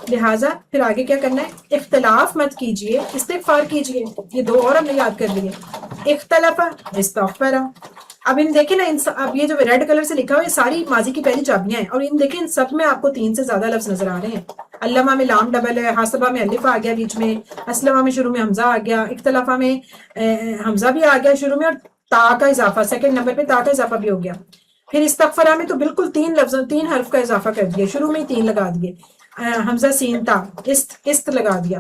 Speaker 4: لہٰذا پھر آگے کیا کرنا ہے؟ اختلاف مت کیجئے، استغفار کیجئے. یہ 2 اور ہم نے یاد کر لیے، اختلف، استغفر. اب ان دیکھیں نا، اب یہ جو ریڈ کلر سے لکھا ہوا ہے ساری ماضی کی پہلی چابیاں ہیں، اور ان دیکھیں ان سب میں آپ کو 3 سے زیادہ لفظ نظر آ رہے ہیں. علامہ میں لام ڈبل ہے، حاسبہ میں الف آ گیا بیچ میں، اسلمہ میں شروع میں حمزہ آ گیا، اختلافہ میں حمزہ بھی آ گیا شروع میں، اور تا کا اضافہ سیکنڈ نمبر پہ تا کا اضافہ بھی ہو گیا. پھر استغفرہ میں تو بالکل 3 حرف کا اضافہ کر دیا، شروع میں ہی 3 لگا دیے، حمزہ سین تا، است لگا دیا.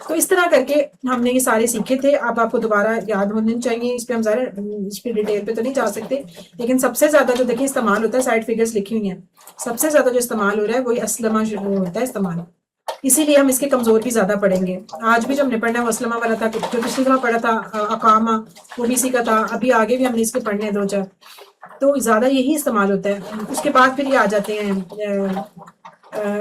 Speaker 4: تو اس طرح کر کے ہم نے یہ سارے سیکھے تھے. اب آپ کو دوبارہ یاد ہونے چاہیے. اس پہ ہم ظاہر اس پہ ڈیٹیل پہ تو نہیں جا سکتے، لیکن سب سے زیادہ جو دیکھیں استعمال ہوتا ہے، سائڈ فگرز لکھی ہوئی ہیں، سب سے زیادہ جو استعمال ہو رہا ہے وہی اسلمہ ہوتا ہے استعمال. اسی لیے ہم اس کے کمزور بھی زیادہ پڑھیں گے. آج بھی جو ہم نے پڑھنا ہے وہ اسلمہ والا تھا، جو پچھلی دفعہ پڑھا تھا اقامہ وہ بھی اسی کا تھا. ابھی آگے بھی ہم نے اس کے پڑھنے ہیں 2-4، تو زیادہ یہی استعمال ہوتا ہے. اس کے بعد پھر یہ آ جاتے ہیں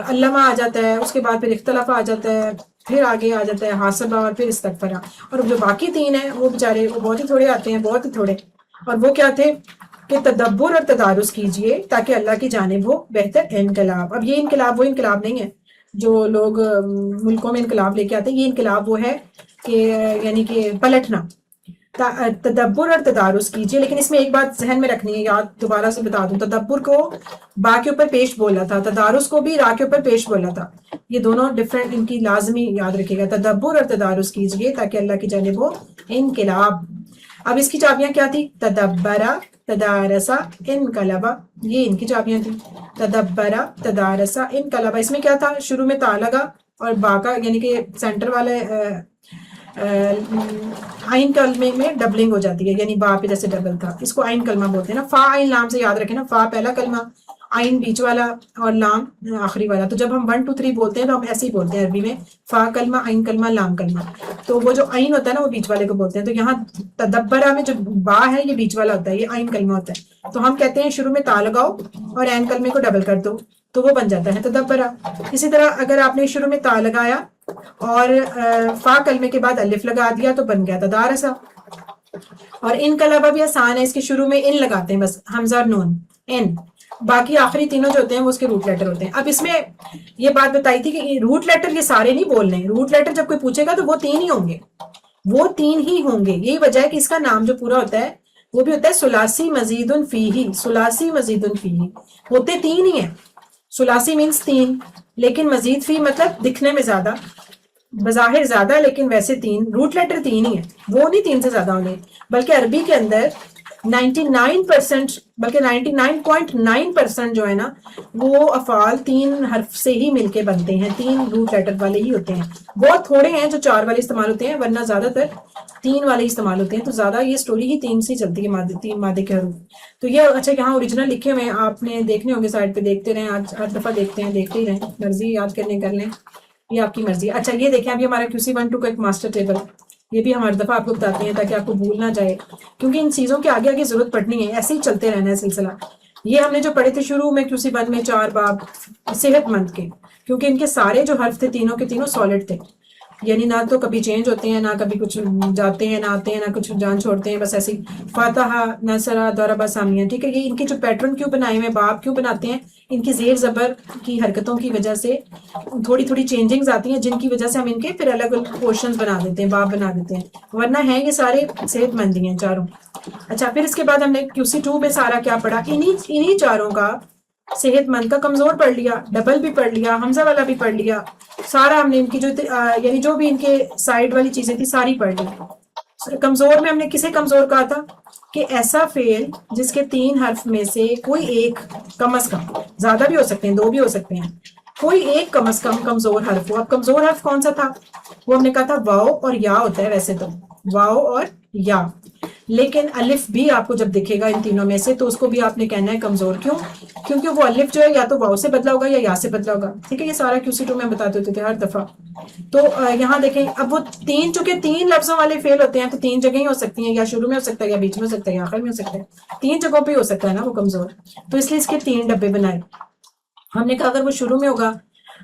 Speaker 4: علامہ آ جاتا ہے، اس کے بعد پھر اختلاف آ جاتا ہے، پھر آگے آ جاتا ہے حاسبہ اور پھر استغفرہ. اور جو باقی 3 ہیں وہ بیچارے وہ بہت ہی تھوڑے آتے ہیں، بہت ہی تھوڑے. اور وہ کیا تھے کہ تدبر اور تدارس کیجئے تاکہ اللہ کی جانب ہو بہتر انقلاب. اب یہ انقلاب وہ انقلاب نہیں ہے جو لوگ ملکوں میں انقلاب لے کے آتے ہیں. یہ انقلاب وہ ہے کہ یعنی کہ پلٹنا. تدبر اور تدارس کیجئے. لیکن اس میں ایک بات ذہن میں رکھنی ہے، یاد دوبارہ سے بتا دوں، تدبر کو با کے اوپر پیش بولا تھا، تدارس کو بھی را کے اوپر پیش بولا تھا. یہ دونوں ڈفرینٹ، ان کی لازمی یاد رکھے گا. تدبر اور تدارس کیجئے تاکہ اللہ کی جانب ہو انقلاب. اب اس کی چابیاں کیا تھی؟ تدبرا، تدارسا، انقلبا. یہ ان کی چابیاں تھیں، تدبرا، تدارسا، انقلبا. اس میں کیا تھا؟ شروع میں تا لگا اور با کا یعنی کہ سینٹر والے عین کلمے میں ڈبلنگ ہو جاتی ہے، یعنی با پہ جیسے ڈبل تھا، اس کو عین کلمہ بولتے ہیں نا. فا عین لام سے یاد رکھیں نا، فا پہلا کلمہ، عین بیچ والا اور لام آخری والا. تو جب ہم 1 2 3 بولتے ہیں تو ہم ایسے ہی بولتے ہیں عربی میں، فا کلمہ، عین کلمہ، لام کلمہ. تو وہ جو عین ہوتا ہے نا وہ بیچ والے کو بولتے ہیں. تو یہاں تدبرہ میں جو با ہے یہ بیچ والا ہوتا ہے، یہ عین کلمہ ہوتا ہے. تو ہم کہتے ہیں شروع میں تا لگاؤ اور عین کلمے کو ڈبل کر دو تو وہ بن جاتا ہے تدبرہ. اسی طرح اگر آپ نے شروع میں تا لگایا اور فا کلمے کے بعد الف لگا دیا تو بن گیا تدارسا. اور ان کا علاوہ بھی آسان ہے، اس کے شروع میں ان لگاتے ہیں بس، حمزہ اور نون، ان. باقی آخری تینوں جو ہوتے ہیں وہ اس کے روٹ لیٹر ہوتے ہیں. اب اس میں یہ بات بتائی تھی کہ روٹ لیٹر یہ سارے نہیں بولنے. روٹ لیٹر جب کوئی پوچھے گا تو وہ 3 ہی ہوں گے، وہ 3 ہی ہوں گے. یہی وجہ ہے کہ اس کا نام جو پورا ہوتا ہے وہ بھی ہوتا ہے ثلاثی مزید فیہ. ثلاثی مزید فیہ ہوتے 3 ہی ہیں. ثلاثی مینس 3، لیکن مزید فی مطلب دکھنے میں زیادہ، بظاہر زیادہ لیکن ویسے 3. روٹ لیٹر 3 ہی ہیں، وہ نہیں 3 سے زیادہ ہوں گے. بلکہ عربی کے اندر 99% بلکہ 99.9% جو ہے نا وہ افعال 3 حرف سے ہی مل کے بنتے ہیں، 3 روٹ لیٹر والے ہی ہوتے ہیں. بہت تھوڑے ہیں جو 4 والے استعمال ہوتے ہیں، ورنہ زیادہ تر 3 والے استعمال ہوتے ہیں. تو زیادہ یہ سٹوری ہی 3 سے چلتی ہے، 3 مادے کے حروف. تو یہ اچھا یہاں اوریجنل لکھے ہوئے ہیں، آپ نے دیکھنے ہوں گے سائٹ پہ، دیکھتے رہیں، آج ہر دفعہ دیکھتے ہیں، دیکھتے ہی رہیں، مرضی یاد کرنے کر لیں، یہ آپ کی مرضی. اچھا یہ دیکھیں ابھی ہمارا QC12 کا ایک ماسٹر ٹیبل، یہ بھی ہم ہر دفعہ آپ کو بتاتے ہیں تاکہ آپ کو بھول نہ جائے، کیونکہ ان چیزوں کے آگے آگے ضرورت پڑنی ہے، ایسے ہی چلتے رہنا ہے سلسلہ. یہ ہم نے جو پڑھے تھے شروع میں QC1 میں 4 باب صحت مند کے، کیونکہ ان کے سارے جو حرف تھے تینوں کے تینوں سالڈ تھے، یعنی نہ تو کبھی چینج ہوتے ہیں، نہ کبھی کچھ جاتے ہیں، نہ آتے ہیں، نہ کچھ جان چھوڑتے ہیں، بس ایسے ہی. فاتحہ، نصرہ، ضربہ، سامیہ. ٹھیک ہے، یہ ان کے جو پیٹرن کیوں بنائے ہوئے، باب کیوں بناتے ہیں، ان کی زیر زبر کی حرکتوں کی وجہ سے تھوڑی تھوڑی چینجنگز آتی ہیں، جن کی وجہ سے ہم ان کے پھر الگ الگ پورشنز بنا دیتے ہیں، باب بنا دیتے ہیں، ورنہ ہیں یہ سارے صحت مند ہی ہیں چاروں. اچھا پھر اس کے بعد ہم نے QC2 میں سارا کیا پڑھا، انہی چاروں کا صحت مند کا کمزور پڑھ لیا، ڈبل بھی پڑھ لیا، حمزہ والا بھی پڑھ لیا، سارا ہم نے ان کی جو یعنی جو بھی ان کے سائڈ والی چیزیں تھی ساری پڑھ لی. کمزور میں ہم نے کسے کمزور کہا تھا کہ ایسا فعل جس کے 3 حرف میں سے کوئی ایک کم از کم، زیادہ بھی ہو سکتے ہیں، 2 بھی ہو سکتے ہیں، کوئی ایک کم از کم کمزور حرف ہو. اب کمزور حرف کون سا تھا، وہ ہم نے کہا تھا واو اور یا ہوتا ہے ویسے تو، واو اور یا. لیکن الف بھی آپ کو جب دکھے گا ان تینوں میں سے تو اس کو بھی آپ نے کہنا ہے کمزور. کیوں؟ کیونکہ وہ الف جو ہے یا تو واو سے بدلا ہوگا یا سے بدلا ہوگا. ٹھیک ہے، یہ سارا QC2 میں بتاتے ہوتے تھے ہر دفعہ. تو یہاں دیکھیں اب وہ 3 چونکہ 3 لفظوں والے فعل ہوتے ہیں تو 3 جگہ ہی ہو سکتی ہیں، یا شروع میں ہو سکتا ہے، یا بیچ میں ہو سکتا ہے، یا آخر میں ہو سکتا ہے. 3 جگہوں پہ ہو سکتا ہے نا وہ کمزور. تو اس لیے اس کے 3 ڈبے بنائے. ہم نے کہا اگر وہ شروع میں ہوگا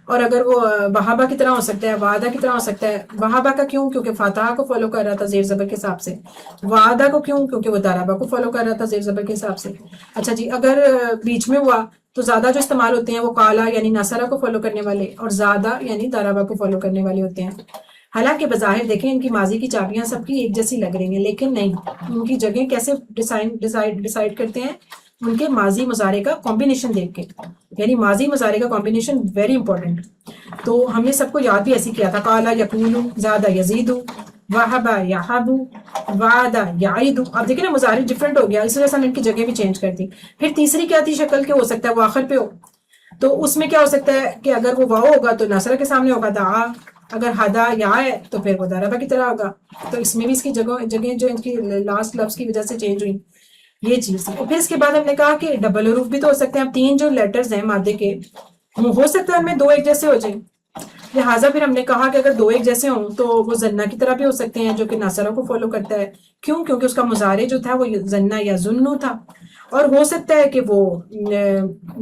Speaker 4: اور اگر وہ وہابہ کی طرح ہو سکتا ہے، وعدہ کی طرح ہو سکتا ہے. وہابہ کا کیوں؟ کیونکہ فاتحہ کو فالو کر رہا تھا زیر زبر کے حساب سے. وعدہ کو کیوں؟ کیونکہ وہ ضربہ کو فالو کر رہا تھا زیر زبر کے حساب سے. اچھا جی، اگر بیچ میں ہوا تو زیادہ جو استعمال ہوتے ہیں وہ قالا یعنی نصرہ کو فالو کرنے والے، اور زادہ یعنی ضربہ کو فالو کرنے والے ہوتے ہیں. حالانکہ بظاہر دیکھیں ان کی ماضی کی چابیاں سب کی ایک جیسی لگ رہی ہیں، لیکن نہیں، ان کی جگہیں کیسے ڈیسائیڈ کرتے ہیں، ان کے ماضی مضارع کا کمبینیشن دیکھ کے. یعنی ماضی مضارع کا کمبینیشن ویری امپورٹنٹ. تو ہم نے سب کو یاد بھی ایسی کیا تھا، قالا یقول، زادہ یزید، وہبا یہب، وعدہ یعید. اب دیکھیں نا مضارع ڈفرینٹ ہو گیا، اس وجہ سے ہم ان کی جگہ بھی چینج کر دی. پھر تیسری کیا تھی شکل کہ ہو سکتا ہے وہ آخر پہ ہو، تو اس میں کیا ہو سکتا ہے کہ اگر وہ واو ہوگا تو نصرہ کے سامنے ہوگا دعا، اگر ہدا یا ہے تو پھر وہ ضربہ کی طرح ہوگا. تو اس میں بھی اس کی جگہیں جو ان کی لاسٹ لفظ کی وجہ سے چینج ہوئی، یہ چیز. اور پھر اس کے بعد ہم نے کہا کہ ڈبل حروف بھی تو ہو سکتے ہیں. اب 3 جو لیٹرز ہیں مادے کے، ہو سکتا ہے ان میں 2 ایک جیسے ہو جائیں. لہٰذا پھر ہم نے کہا کہ اگر 2 ایک جیسے ہوں تو وہ زنہ کی طرح بھی ہو سکتے ہیں، جو کہ ناصرہ کو فالو کرتا ہے. کیوں؟ کیونکہ اس کا مضارع جو تھا وہ زنہ یا زنو تھا. اور ہو سکتا ہے کہ وہ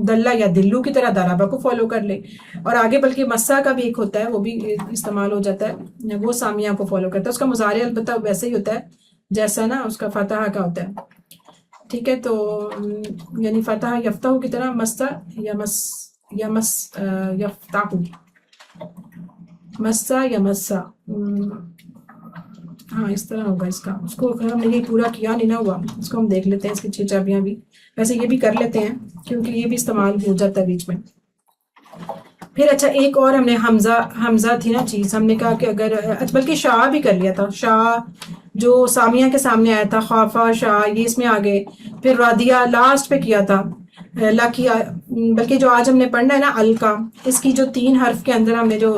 Speaker 4: دلہ یا دلو کی طرح ضربہ کو فالو کر لے. اور آگے بلکہ مسا کا بھی ایک ہوتا ہے، وہ بھی استعمال ہو جاتا ہے، وہ سامیہ کو فالو کرتا ہے. اس کا مضارع البتہ ویسے ہی ہوتا ہے جیسا نا اس کا فتح کا ہوتا ہے. ٹھیک ہے، تو یعنی فتح یفتح کی طرح مسا یا یفتح، مسا یا مسا، ہاں اس طرح ہوگا. اس کا اس کو ہم نے یہ پورا کیا نہیں نہ ہوا، اس کو ہم دیکھ لیتے ہیں. اس کی 6 چابیاں بھی ویسے یہ بھی کر لیتے ہیں کیونکہ یہ بھی استعمال ہو جاتا ہے بیچ میں. پھر اچھا ایک اور ہم نے حمزہ تھی نا چیز، ہم نے کہا کہ اگر بلکہ شاہ بھی کر لیا تھا. شاہ جو سامیہ کے سامنے آیا تھا، خوافہ شاہ، یہ اس میں آگے. پھر رادیہ لاسٹ پہ کیا تھا، بلکہ جو آج ہم نے پڑھنا ہے نا ال کا، اس کی جو 3 حرف کے اندر ہم نے جو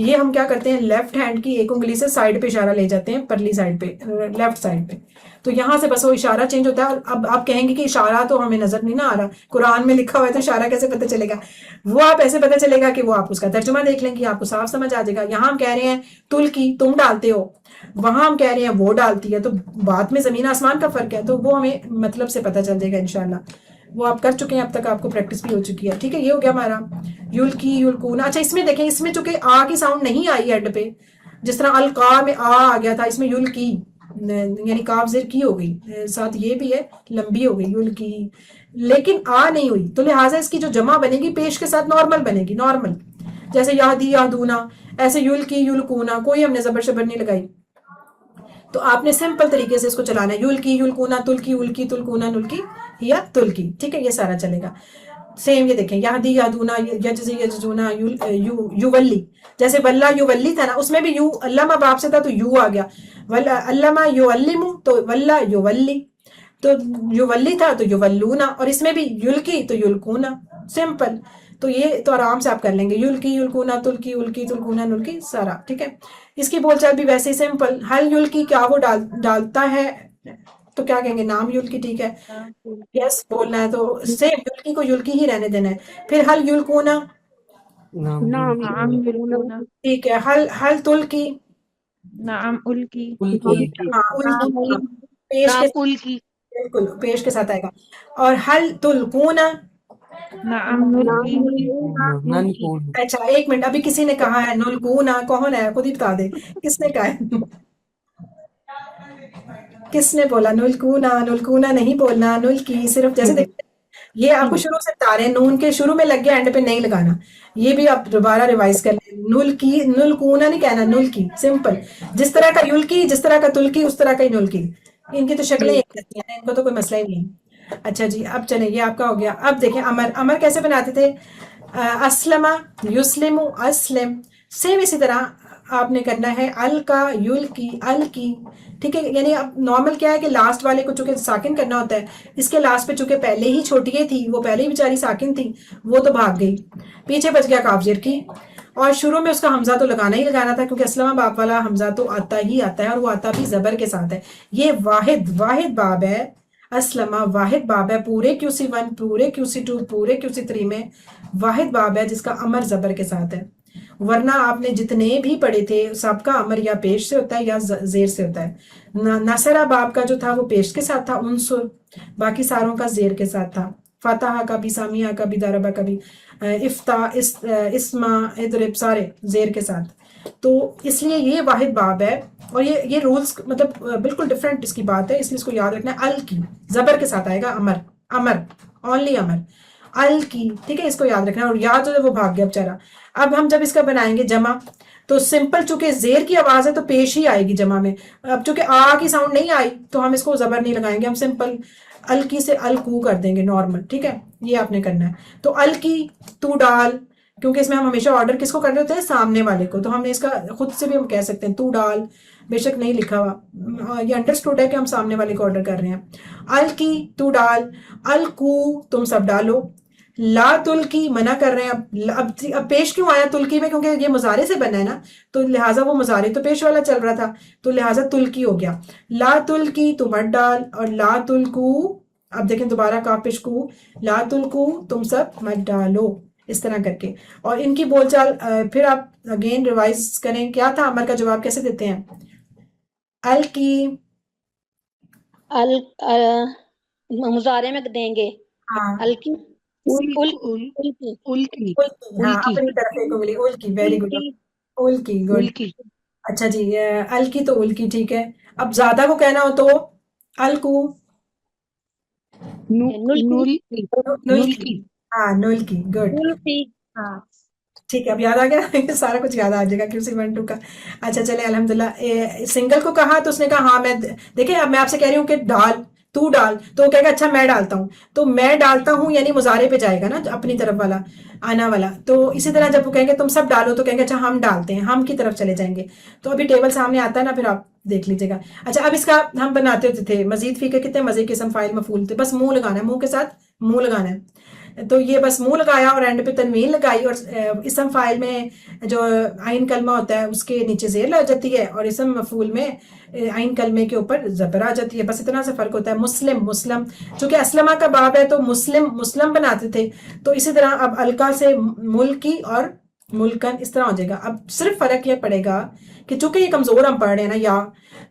Speaker 4: یہ ہم کیا کرتے ہیں لیفٹ ہینڈ کی ایک انگلی سے سائڈ پہ اشارہ لے جاتے ہیں پرلی سائڈ پہ لیفٹ سائڈ پہ, تو یہاں سے بس وہ اشارہ چینج ہوتا ہے. اور اب آپ کہیں گے کہ اشارہ تو ہمیں نظر نہیں نہ آ رہا, قرآن میں لکھا ہوا ہے تو اشارہ کیسے پتہ چلے گا؟ وہ آپ ایسے پتہ چلے گا کہ وہ آپ اس کا ترجمہ دیکھ لیں گے, آپ کو صاف سمجھ آ جائے گا. یہاں ہم کہہ رہے ہیں تل کی تم ڈالتے ہو, وہاں ہم کہہ رہے ہیں وہ ڈالتی ہے, تو بات میں زمین آسمان کا فرق ہے, تو وہ ہمیں مطلب سے پتہ چل جائے گا انشاءاللہ. وہ آپ کر چکے ہیں, اب تک آپ کو پریکٹس بھی ہو چکی ہے. ٹھیک ہے, یہ ہو گیا ہمارا یلکی یلکون. اچھا اس میں دیکھیں, اس میں چونکہ آ کی ساؤنڈ نہیں آئی اینڈ پہ, جس طرح القا میں آ گیا تھا, اس میں یلکی یعنی کاف زیر کی ہو گئی, ساتھ یہ بھی ہے لمبی ہو گئی یلکی, لیکن آ نہیں ہوئی, تو لہٰذا اس کی جو جمع بنے گی پیش کے ساتھ نارمل بنے گی, نارمل جیسے یہدی یہدونا, ایسے یلکی یلکونا, کوئی ہم نے زبر شبر نہیں لگائی. تو آپ نے سمپل طریقے سے اس کو چلانا ہے, یلکی یلکونا تلکی الکی تلکونا نلکی یا تلکی. ٹھیک ہے, یہ سارا چلے گا. سیم یہ دیکھیں یہدی یہدونا یجزی یجزونا یولی, جیسے ولہ یولی تھا نا, اس میں بھی یو علامہ باب سے تھا تو یو آ گیا, علامہ یعلم تو ولہ یولی, تو یولی تھا تو یولونا, اور اس میں بھی یلکی تو یلکونا, سمپل. تو یہ تو آرام سے آپ کر لیں گے, یلکی یلکونا تلکی الکی تلکونا نلکی سارا. ٹھیک ہے, اس کی بول چال بھی ویسے ہی سمپل. حل یلکی کیا وہ ڈالتا ہے, تو کیا کہیں گے نام یلکی. ٹھیک ہے, یس بولنا ہے تو سیم یلکی کو یلکی ہی رہنے دینا ہے. پھر حل یلکونا,
Speaker 3: نعم
Speaker 5: نعم یلقون
Speaker 4: ٹھیک ہے, حل تلکی,
Speaker 5: نعم الکی
Speaker 4: ہاں الکی پیش کے
Speaker 3: الکی
Speaker 4: بالکل پیش کے ساتھ آئے گا. اور حل تلکونا,
Speaker 5: نعم نلکی
Speaker 4: اچھا ایک منٹ, ابھی کسی نے کہا ہے نلکونا, کون ہے خود ہی بتا دے کس نے کہا ہے, کس نے بولا نلکونا؟ نلکونا نہیں بولنا, نلکی صرف. جیسے دیکھیں یہ آپ کو شروع سے بتا رہے ہیں, نون کے شروع میں لگ گیا اینڈ پہ نہیں لگانا, یہ بھی آپ دوبارہ ریوائز کر لیں. نلکی نلکونا نہیں کہنا, نلکی سمپل. جس طرح کا یلکی جس طرح کا تلکی اس طرح کا ہی نلکی, ان کی تو شکلیں ایک جیسی ہیں, ان کو تو کوئی مسئلہ ہی نہیں. اچھا جی, اب چلیں یہ آپ کا ہو گیا. اب دیکھیں امر, امر کیسے بناتے تھے, اسلم یسلم اسلم, سیم اسی طرح آپ نے کرنا ہے الکا یلکی الکی. ٹھیک ہے, یعنی اب نارمل کیا ہے کہ لاسٹ والے کو چونکہ ساکن کرنا ہوتا ہے, اس کے لاسٹ پہ چونکہ پہلے ہی چھوٹی تھی, وہ پہلے ہی بیچاری ساکن تھی, وہ تو بھاگ گئی, پیچھے بچ گیا کاف زیر کی, اور شروع میں اس کا حمزہ تو لگانا ہی لگانا تھا, کیونکہ اسلم باپ والا حمزہ تو آتا ہی آتا ہے, اور وہ آتا بھی زبر کے ساتھ ہے. یہ واحد باب ہے, اسلمہ واحد باب ہے پورے QC1 پورے QC2 پورے QC3 میں, واحد باب ہے جس کا امر زبر کے ساتھ ہے. ورنہ آپ نے جتنے بھی پڑھے تھے سب کا امر یا پیش سے ہوتا ہے یا زیر سے ہوتا ہے. نصرہ باب کا جو تھا وہ پیش کے ساتھ تھا, انصر باقی ساروں کا زیر کے ساتھ تھا. فتح کا بھی, سامیہ کا بھی, داربہ کا بھی, افتح, اسما, ادرب سارے زیر کے ساتھ. تو اس لیے یہ واحد باب ہے, اور یہ رولز مطلب بالکل ڈفرینٹ اس کی بات ہے, اس لیے اس کو یاد رکھنا ہے. ال کی زبر کے ساتھ آئے گا امر, امر اونلی امر, ال کی. ٹھیک ہے, اس کو یاد رکھنا ہے. اور یاد جو ہے وہ بھاگ گیا بیچارہ. اب ہم جب اس کا بنائیں گے جمع, تو سمپل چونکہ زیر کی آواز ہے تو پیش ہی آئے گی جمع میں. اب چونکہ آ کی ساؤنڈ نہیں آئی تو ہم اس کو زبر نہیں لگائیں گے, ہم سمپل الکی سے الکو کر دیں گے نارمل. ٹھیک ہے, یہ آپ نے کرنا ہے. تو الکی تو ڈال, کیونکہ اس میں ہم ہمیشہ آرڈر کس کو کر رہے ہوتے ہیں, سامنے والے کو, تو ہم نے اس کا خود سے بھی ہم کہہ سکتے ہیں تو ڈال, بے شک نہیں لکھا ہوا, یہ انڈرسٹوڈ ہے کہ ہم سامنے والے کو آرڈر کر رہے ہیں. الکی تو ڈال, الکو تم سب ڈالو, لا تلکی منع کر رہے ہیں. اب پیش کیوں آیا تلکی میں, کیونکہ یہ مضارع سے بنا ہے نا, تو لہٰذا وہ مضارع تو پیش والا چل رہا تھا, تو لہٰذا تلکی ہو گیا. لا تلکی تو مت ڈال, اور لا تلکو, اب دیکھیں دوبارہ کاف پیش کو, لا تلکو تم سب مت ڈالو, اس طرح کر کے. اور ان کی بول چال پھر آپ اگین ریوائز کریں, کیا تھا امر کا جواب کیسے دیتے ہیں. الکی
Speaker 2: مضارع میں دیں گے,
Speaker 4: ہاں
Speaker 2: الکی
Speaker 3: الکی
Speaker 4: ہاں اپنی طرف ایک انگلی, الکی, ویری گڈ, الکی گڈ.
Speaker 3: الکی
Speaker 4: اچھا جی, الکی تو الکی ٹھیک ہے. اب زیادہ کو کہنا ہو تو الکو,
Speaker 3: نلکی
Speaker 4: ہاں نلکی, گڈ.
Speaker 5: ہاں
Speaker 4: ٹھیک ہے, اب یاد آ گیا, سارا کچھ یاد آ جائے گا QC1 2 کا. اچھا چلے الحمدللہ. سنگل کو کہا تو اس نے کہا ہاں میں, دیکھیں اب میں آپ سے کہہ رہی ہوں کہ ڈال, تو ڈال, تو وہ کہے گا اچھا میں ڈالتا ہوں, تو میں ڈالتا ہوں یعنی مضارع پہ جائے گا نا اپنی طرف والا, آنا والا. تو اسی طرح جب وہ کہیں گے تم سب ڈالو, تو کہیں گے اچھا ہم ڈالتے ہیں, ہم کی طرف چلے جائیں گے. تو ابھی ٹیبل سامنے آتا ہے نا, پھر آپ دیکھ لیجیے گا. اچھا اب اس کا ہم بناتے ہوتے تھے مزید فی کے کتنے مزے کے اسم فاعل مفعول تھے, بس منہ لگانا ہے, منہ کے ساتھ منہ لگانا ہے. تو یہ بس منہ لگایا اور اینڈ پہ تنوین لگائی، اور اسم فاعل میں جو عین کلمہ ہوتا ہے اس کے نیچے زیر لگ جاتی ہے، اور اسم مفعول میں عین کلمے کے اوپر زبر آ جاتی ہے، بس اتنا سے فرق ہوتا ہے۔ مسلم مسلم، چونکہ اسلمہ کا باب ہے تو مسلم مسلم بناتے تھے، تو اسی طرح اب الکا سے ملکی اور ملکن اس طرح ہو جائے گا۔ اب صرف فرق یہ پڑے گا کہ چونکہ یہ کمزور ہم پڑھ رہے ہیں نا یا،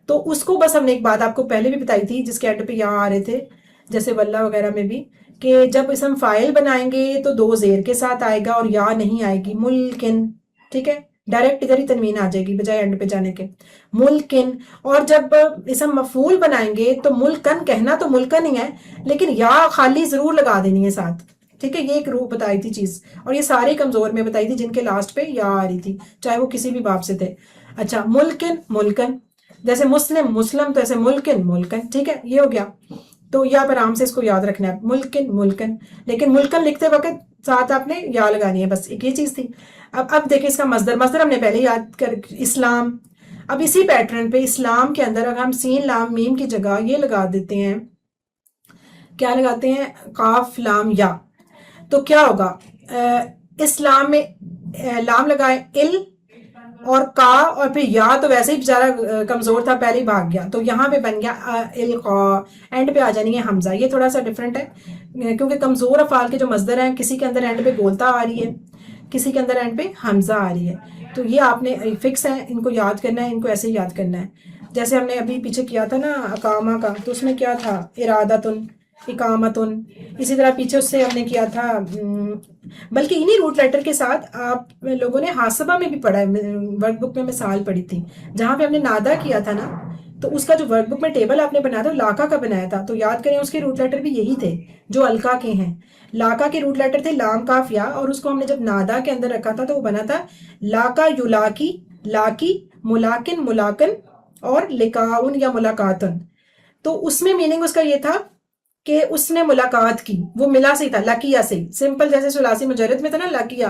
Speaker 4: تو اس کو بس ہم نے ایک بات آپ کو پہلے بھی بتائی تھی جس کے اینڈ پہ یا آ رہے تھے، جیسے واللہ وغیرہ میں بھی، کہ جب اسم فاعل بنائیں گے تو دو زیر کے ساتھ آئے گا اور یا نہیں آئے گی، ملکن، ٹھیک ہے، ڈائریکٹ ادھر ہی تنوین آ جائے گی بجائے اینڈ پہ جانے کے، ملکن۔ اور جب اسم مفعول بنائیں گے تو ملکن کہنا تو ملکن ہی ہے، لیکن یا خالی ضرور لگا دینی ہے ساتھ، ٹھیک ہے، یہ ایک روح بتائی تھی چیز، اور یہ سارے کمزور میں بتائی تھی جن کے لاسٹ پہ یا آ رہی تھی، چاہے وہ کسی بھی باب سے تھے۔ اچھا، ملکن ملکن، جیسے مسلم مسلم تو ایسے ملکن ملکن، ٹھیک ہے، یہ ہو گیا۔ تو یا پر آرام سے اس کو یاد رکھنا ہے، ملکن ملکن، لیکن ملکن لکھتے وقت ساتھ آپ نے یا لگانی ہے، بس ایک یہ چیز تھی۔ اب دیکھیں اس کا مصدر ہم نے پہلے یاد کر، اسلام۔ اب اسی پیٹرن پہ اسلام کے اندر اگر ہم سین لام میم کی جگہ یہ لگا دیتے ہیں، کیا لگاتے ہیں، قاف لام یا، تو کیا ہوگا، اسلام میں لام لگائے ال اور کا، اور پھر یا تو ویسے ہی بیچارہ کمزور تھا پہلے ہی بھاگ گیا، تو یہاں پہ بن گیا القا، اینڈ پہ آ جانی ہے حمزہ۔ یہ تھوڑا سا ڈفرینٹ ہے کیونکہ کمزور افعال کے جو مصدر ہیں کسی کے اندر اینڈ پہ گولتا آ رہی ہے، کسی کے اندر اینڈ پہ حمزہ آ رہی ہے، تو یہ آپ نے فکس ہے، ان کو یاد کرنا ہے، ان کو ایسے ہی یاد کرنا ہے۔ جیسے ہم نے ابھی پیچھے کیا تھا نا اقامہ کا، تو اس میں کیا تھا، ارادتن، اقامتن، اسی طرح پیچھے اس سے ہم نے کیا تھا، بلکہ انہی روٹ لیٹر کے ساتھ آپ لوگوں نے حاسبہ میں بھی پڑھا ہے، ورک بک میں مثال پڑھی تھی جہاں پہ ہم نے نادا کیا تھا نا، تو اس کا جو ورک بک میں ٹیبل آپ نے بنایا تھا لاکا کا بنایا تھا، تو یاد کریں اس کے روٹ لیٹر بھی یہی تھے جو الکا کے ہیں۔ لاکا کے روٹ لیٹر تھے لام کاف یا، اور اس کو ہم نے جب نادا کے اندر رکھا تھا تو وہ بنا تھا لاکا یولاکی، لاکی، ملاکن ملاکن، اور لکاؤن یا ملاقاتن۔ تو اس میں میننگ اس کا یہ تھا کہ اس نے ملاقات کی، وہ ملا سے ہی تھا، لکیہ سے، سمپل جیسے ثلاثی مجرد میں تھا نا لکیہ،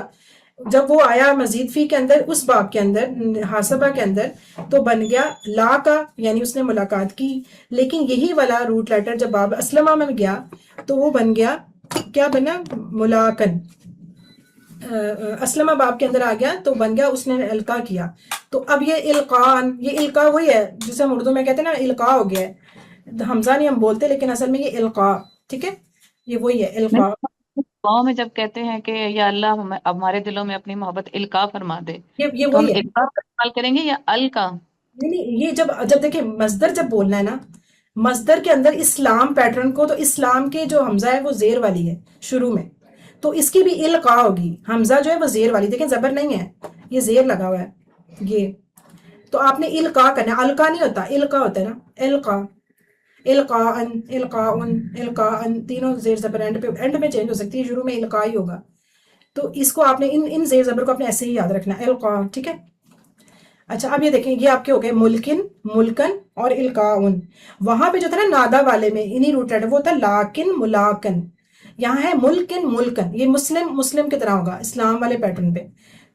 Speaker 4: جب وہ آیا مزید فی کے اندر اس باب کے اندر حاسبہ کے اندر تو بن گیا لا کا، یعنی اس نے ملاقات کی۔ لیکن یہی والا روٹ لیٹر جب باب اسلمہ میں گیا تو وہ بن گیا، کیا بنا، ملاکن۔ اسلمہ باب کے اندر آ گیا تو بن گیا اس نے القا کیا۔ تو اب یہ القان، یہ القا وہی ہے جسے ہم اردو میں کہتے ہیں نا القا ہو گیا ہے، حمزہ نہیں ہم بولتے لیکن اصل میں یہ القا، ٹھیک ہے، یہ وہی ہے القا۔
Speaker 6: دعاؤں میں جب کہتے ہیں کہ یا اللہ اب ہمارے دلوں میں اپنی محبت القا فرما دے،
Speaker 4: یہ
Speaker 6: تو ہم
Speaker 4: وہی ہے،
Speaker 6: القا کا استعمال کریں گے یا القا؟
Speaker 4: نہیں یہ جب دیکھیں مصدر جب بولنا ہے نا، مصدر کے اندر اسلام پیٹرن کو، تو اسلام کے جو حمزہ ہے وہ زیر والی ہے شروع میں، تو اس کی بھی القا ہوگی، حمزہ جو ہے وہ زیر والی، دیکھیں زبر نہیں ہے، یہ زیر لگا ہوا ہے یہ، تو آپ نے القا کرنا ہے، القا نہیں ہوتا، القا ہوتا ہے نا، القا، القاءن، القاءن، القاءن، تینوں زیر زبر اینڈ میں چینج ہو سکتی ہے، شروع میں القا ہی ہوگا، تو اس کو آپ نے ان زیر زبر کو اپنے ایسے ہی یاد رکھنا ہے، القا، ٹھیک ہے۔ اچھا اب یہ دیکھیں، یہ آپ کے ہو گئے ملکن، ملکن اور القاؤن۔ وہاں پہ جو تھا نا نادا والے میں انہی روٹ لیٹر وہ تھا لاکن ملاکن، یہاں ہے ملکن ملکن، یہ مسلم کی طرح ہوگا اسلام والے پیٹرن پہ،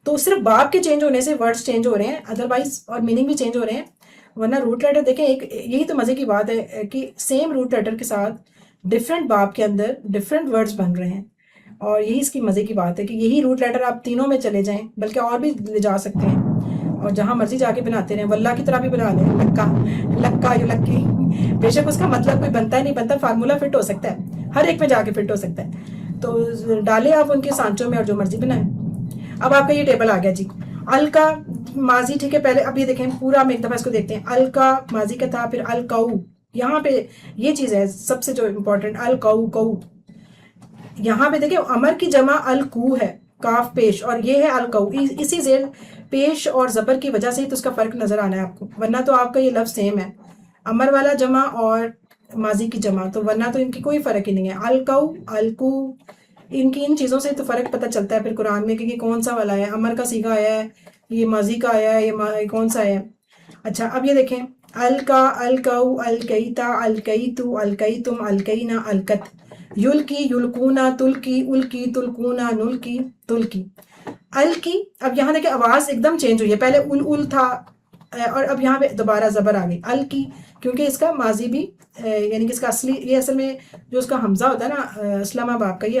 Speaker 4: تو صرف باب کے چینج ہونے سے ورڈز چینج ہو رہے ہیں، ادروائز اور میننگ بھی چینج ہو رہے ہیں، ورنہ روٹ لیٹر دیکھیں ایک، یہی تو مزے کی بات ہے کہ سیم روٹ لیٹر کے ساتھ ڈفرینٹ باب کے اندر ڈفرینٹ ورڈز بن رہے ہیں، اور یہی اس کی مزے کی بات ہے کہ یہی روٹ لیٹر آپ تینوں میں چلے جائیں، بلکہ اور بھی لے جا سکتے ہیں، اور جہاں مرضی جا کے بناتے رہیں، واللہ کی طرح بھی بنا لیں، لکا لکا یو لکی، بے شک اس کا مطلب کوئی بنتا ہی نہیں بنتا، فارمولہ فٹ ہو سکتا ہے، ہر ایک میں جا کے فٹ ہو سکتا ہے، تو ڈالیں آپ ان کے سانچوں میں اور جو مرضی بنائیں۔ اب آپ کا یہ ٹیبل آ گیا جی، الکا ماضی، ٹھیک ہے، پہلے اب یہ دیکھیں پورا ہم ایک دفعہ اس کو دیکھتے ہیں، الکا ماضی کا تھا، پھر الکو، یہاں پہ یہ چیز ہے سب سے جو امپورٹنٹ، الکو کو، یہاں پہ دیکھیں امر کی جمع الکو ہے، کاف پیش، اور یہ ہے الکو، اسی زیر پیش اور زبر کی وجہ سے ہی تو اس کا فرق نظر آنا ہے آپ کو، ورنہ تو آپ کا یہ لفظ سیم ہے، امر والا جمع اور ماضی کی جمع، تو ورنہ تو ان کی کوئی فرق ہی نہیں ہے، الکو، الکو، ان چیزوں سے تو فرق پتہ چلتا ہے پھر قرآن میں کہ یہ کون سا والا ہے، امر کا صیغہ آیا ہے، یہ ماضی کا آیا ہے، یہ کون سا ہے۔ اچھا اب یہ دیکھیں، الکا، الکو، الکیتا، الکیتو، الکیتم، الکینا، الکت، یلکی، یلکونا، تلکی، الکی، تلکونا، نلکی، تلکی، الکی۔ اب یہاں دیکھیں آواز ایک دم چینج ہوئی ہے، پہلے ال تھا اور اب یہاں پہ دوبارہ زبر آ گئی، الکی، کیونکہ اس کا ماضی بھی یعنی کہ اس کا اصلی، یہ اصل میں جو اس کا حمزہ ہوتا ہے نا اسلام باب کا، یہ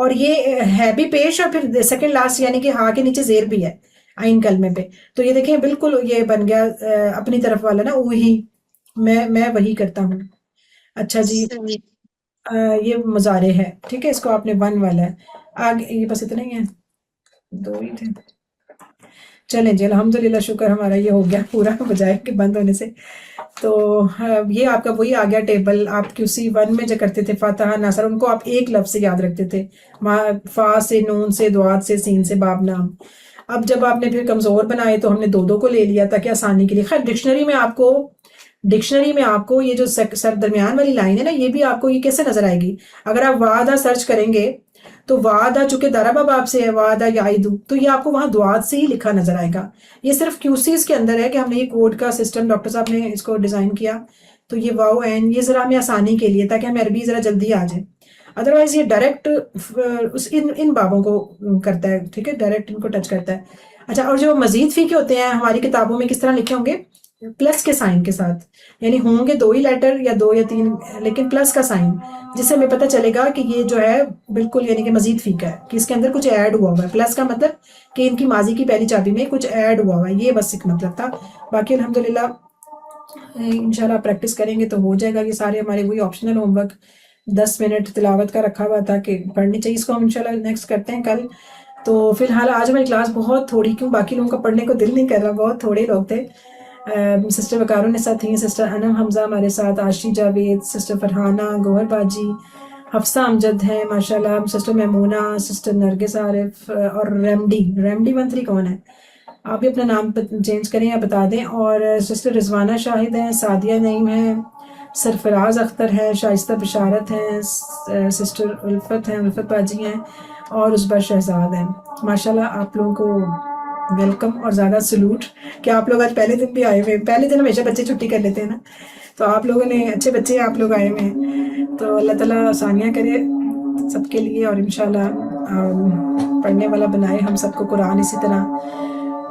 Speaker 4: اور یہ ہے بھی پیش اور پھر سیکنڈ لاسٹ یعنی کہ ہا کے نیچے زیر بھی ہے آئین کلمے پہ. تو یہ دیکھیں بالکل یہ بن گیا اپنی طرف والا نا وہی میں وہی کرتا ہوں. اچھا جی یہ مضارع ہے ٹھیک ہے اس کو آپ نے ون والا ہے آگے یہ بس اتنا ہی ہے 2 ہی تھے. چلیں جی الحمدللہ شکر ہمارا یہ ہو گیا پورا بجائے کہ بند ہونے سے. تو یہ آپ کا وہی آ گیا ٹیبل. آپ QC 1 میں جو کرتے تھے فاتحہ ناصر ان کو آپ ایک لفظ سے یاد رکھتے تھے فا سے نون سے دوات سے سین سے باب نام. اب جب آپ نے پھر کمزور بنائے تو ہم نے 2 کو لے لیا تاکہ آسانی کے لیے. خیر ڈکشنری میں آپ کو یہ جو سر درمیان والی لائن ہے نا یہ بھی آپ کو یہ کیسے نظر آئے گی. اگر آپ وعدہ سرچ کریں گے تو وعدہ چونکہ دربا باب سے ہے وعدہ یعیدو تو یہ آپ کو وہاں دعات سے ہی لکھا نظر آئے گا. یہ صرف QCs کے اندر ہے کہ ہم نے یہ کوڈ کا سسٹم ڈاکٹر صاحب نے اس کو ڈیزائن کیا. تو یہ واو این یہ ذرا ہمیں آسانی کے لیے تاکہ ہمیں عربی ذرا جلدی آ جائے. ادروائز یہ ڈائریکٹ ان بابوں کو کرتا ہے ٹھیک ہے ڈائریکٹ ان کو ٹچ کرتا ہے. اچھا اور جو مزید فی کے ہوتے ہیں ہماری کتابوں میں کس طرح لکھے ہوں گے پلس کے سائن کے ساتھ یعنی ہوں گے 2 ہی لیٹر یا 2 یا 3 لیکن پلس کا سائن جس سے ہمیں پتہ چلے گا کہ یہ جو ہے بالکل یعنی کہ مزید فی کا ہے کہ اس کے اندر کچھ ایڈ ہوا ہوا ہے. پلس کا مطلب کہ ان کی ماضی کی پہلی چابی میں کچھ ایڈ ہوا ہوا ہے یہ بس ایک مطلب تھا. باقی الحمدللہ انشاءاللہ پریکٹس کریں گے تو ہو جائے گا. یہ سارے ہمارے وہی آپشنل ہوم ورک 10 منٹ تلاوت کا رکھا ہوا تھا کہ پڑھنی چاہیے. اس کو ہم انشاءاللہ نیکسٹ کرتے ہیں کل. تو فی الحال آج ہماری کلاس بہت تھوڑی کیوں باقی لوگوں کا پڑھنے کو دل نہیں کر رہا بہت تھوڑے لوگ تھے. سسٹر وقار النساء تھیں سسٹر انم حمزہ ہمارے ساتھ عاشی جاوید سسٹر فرحانہ گوہر باجی حفصہ امجد ہیں ماشاءاللہ سسٹر میمونہ سسٹر نرگس عارف اور ریمڈی منتری کون ہے آپ بھی اپنا نام چینج کریں یا بتا دیں. اور سسٹر رضوانہ شاہد ہیں سعدیہ نعیم ہیں سرفراز اختر ہیں شائستہ بشارت ہیں سسٹر الفت ہیں الفت باجی ہیں اور عصبہ شہزاد ہیں. ماشاءاللہ آپ لوگوں کو ویلکم اور زیادہ سلوٹ کہ آپ لوگ آج پہلے دن بھی آئے ہوئے ہیں. پہلے دن ہمیشہ بچے چھٹی کر لیتے ہیں نا تو آپ لوگوں نے اچھے بچے آپ لوگ آئے ہوئے ہیں. تو اللہ تعالیٰ آسانیاں کرے سب کے لیے اور انشاءاللہ پڑھنے والا بنائے ہم سب کو. قرآن اسی طرح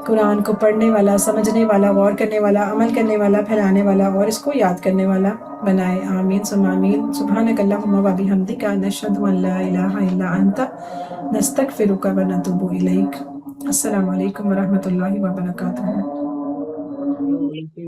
Speaker 4: قرآن کو پڑھنے والا سمجھنے والا غور کرنے والا عمل کرنے والا پھیلانے والا اور اس کو یاد کرنے والا بنائے. آمین ثم آمین. سبحانک اللہم و بحمدک نشہد ان لا الہ الا انت نستغفرک و نتوب الیک. السلام علیکم ورحمۃ اللہ وبرکاتہ.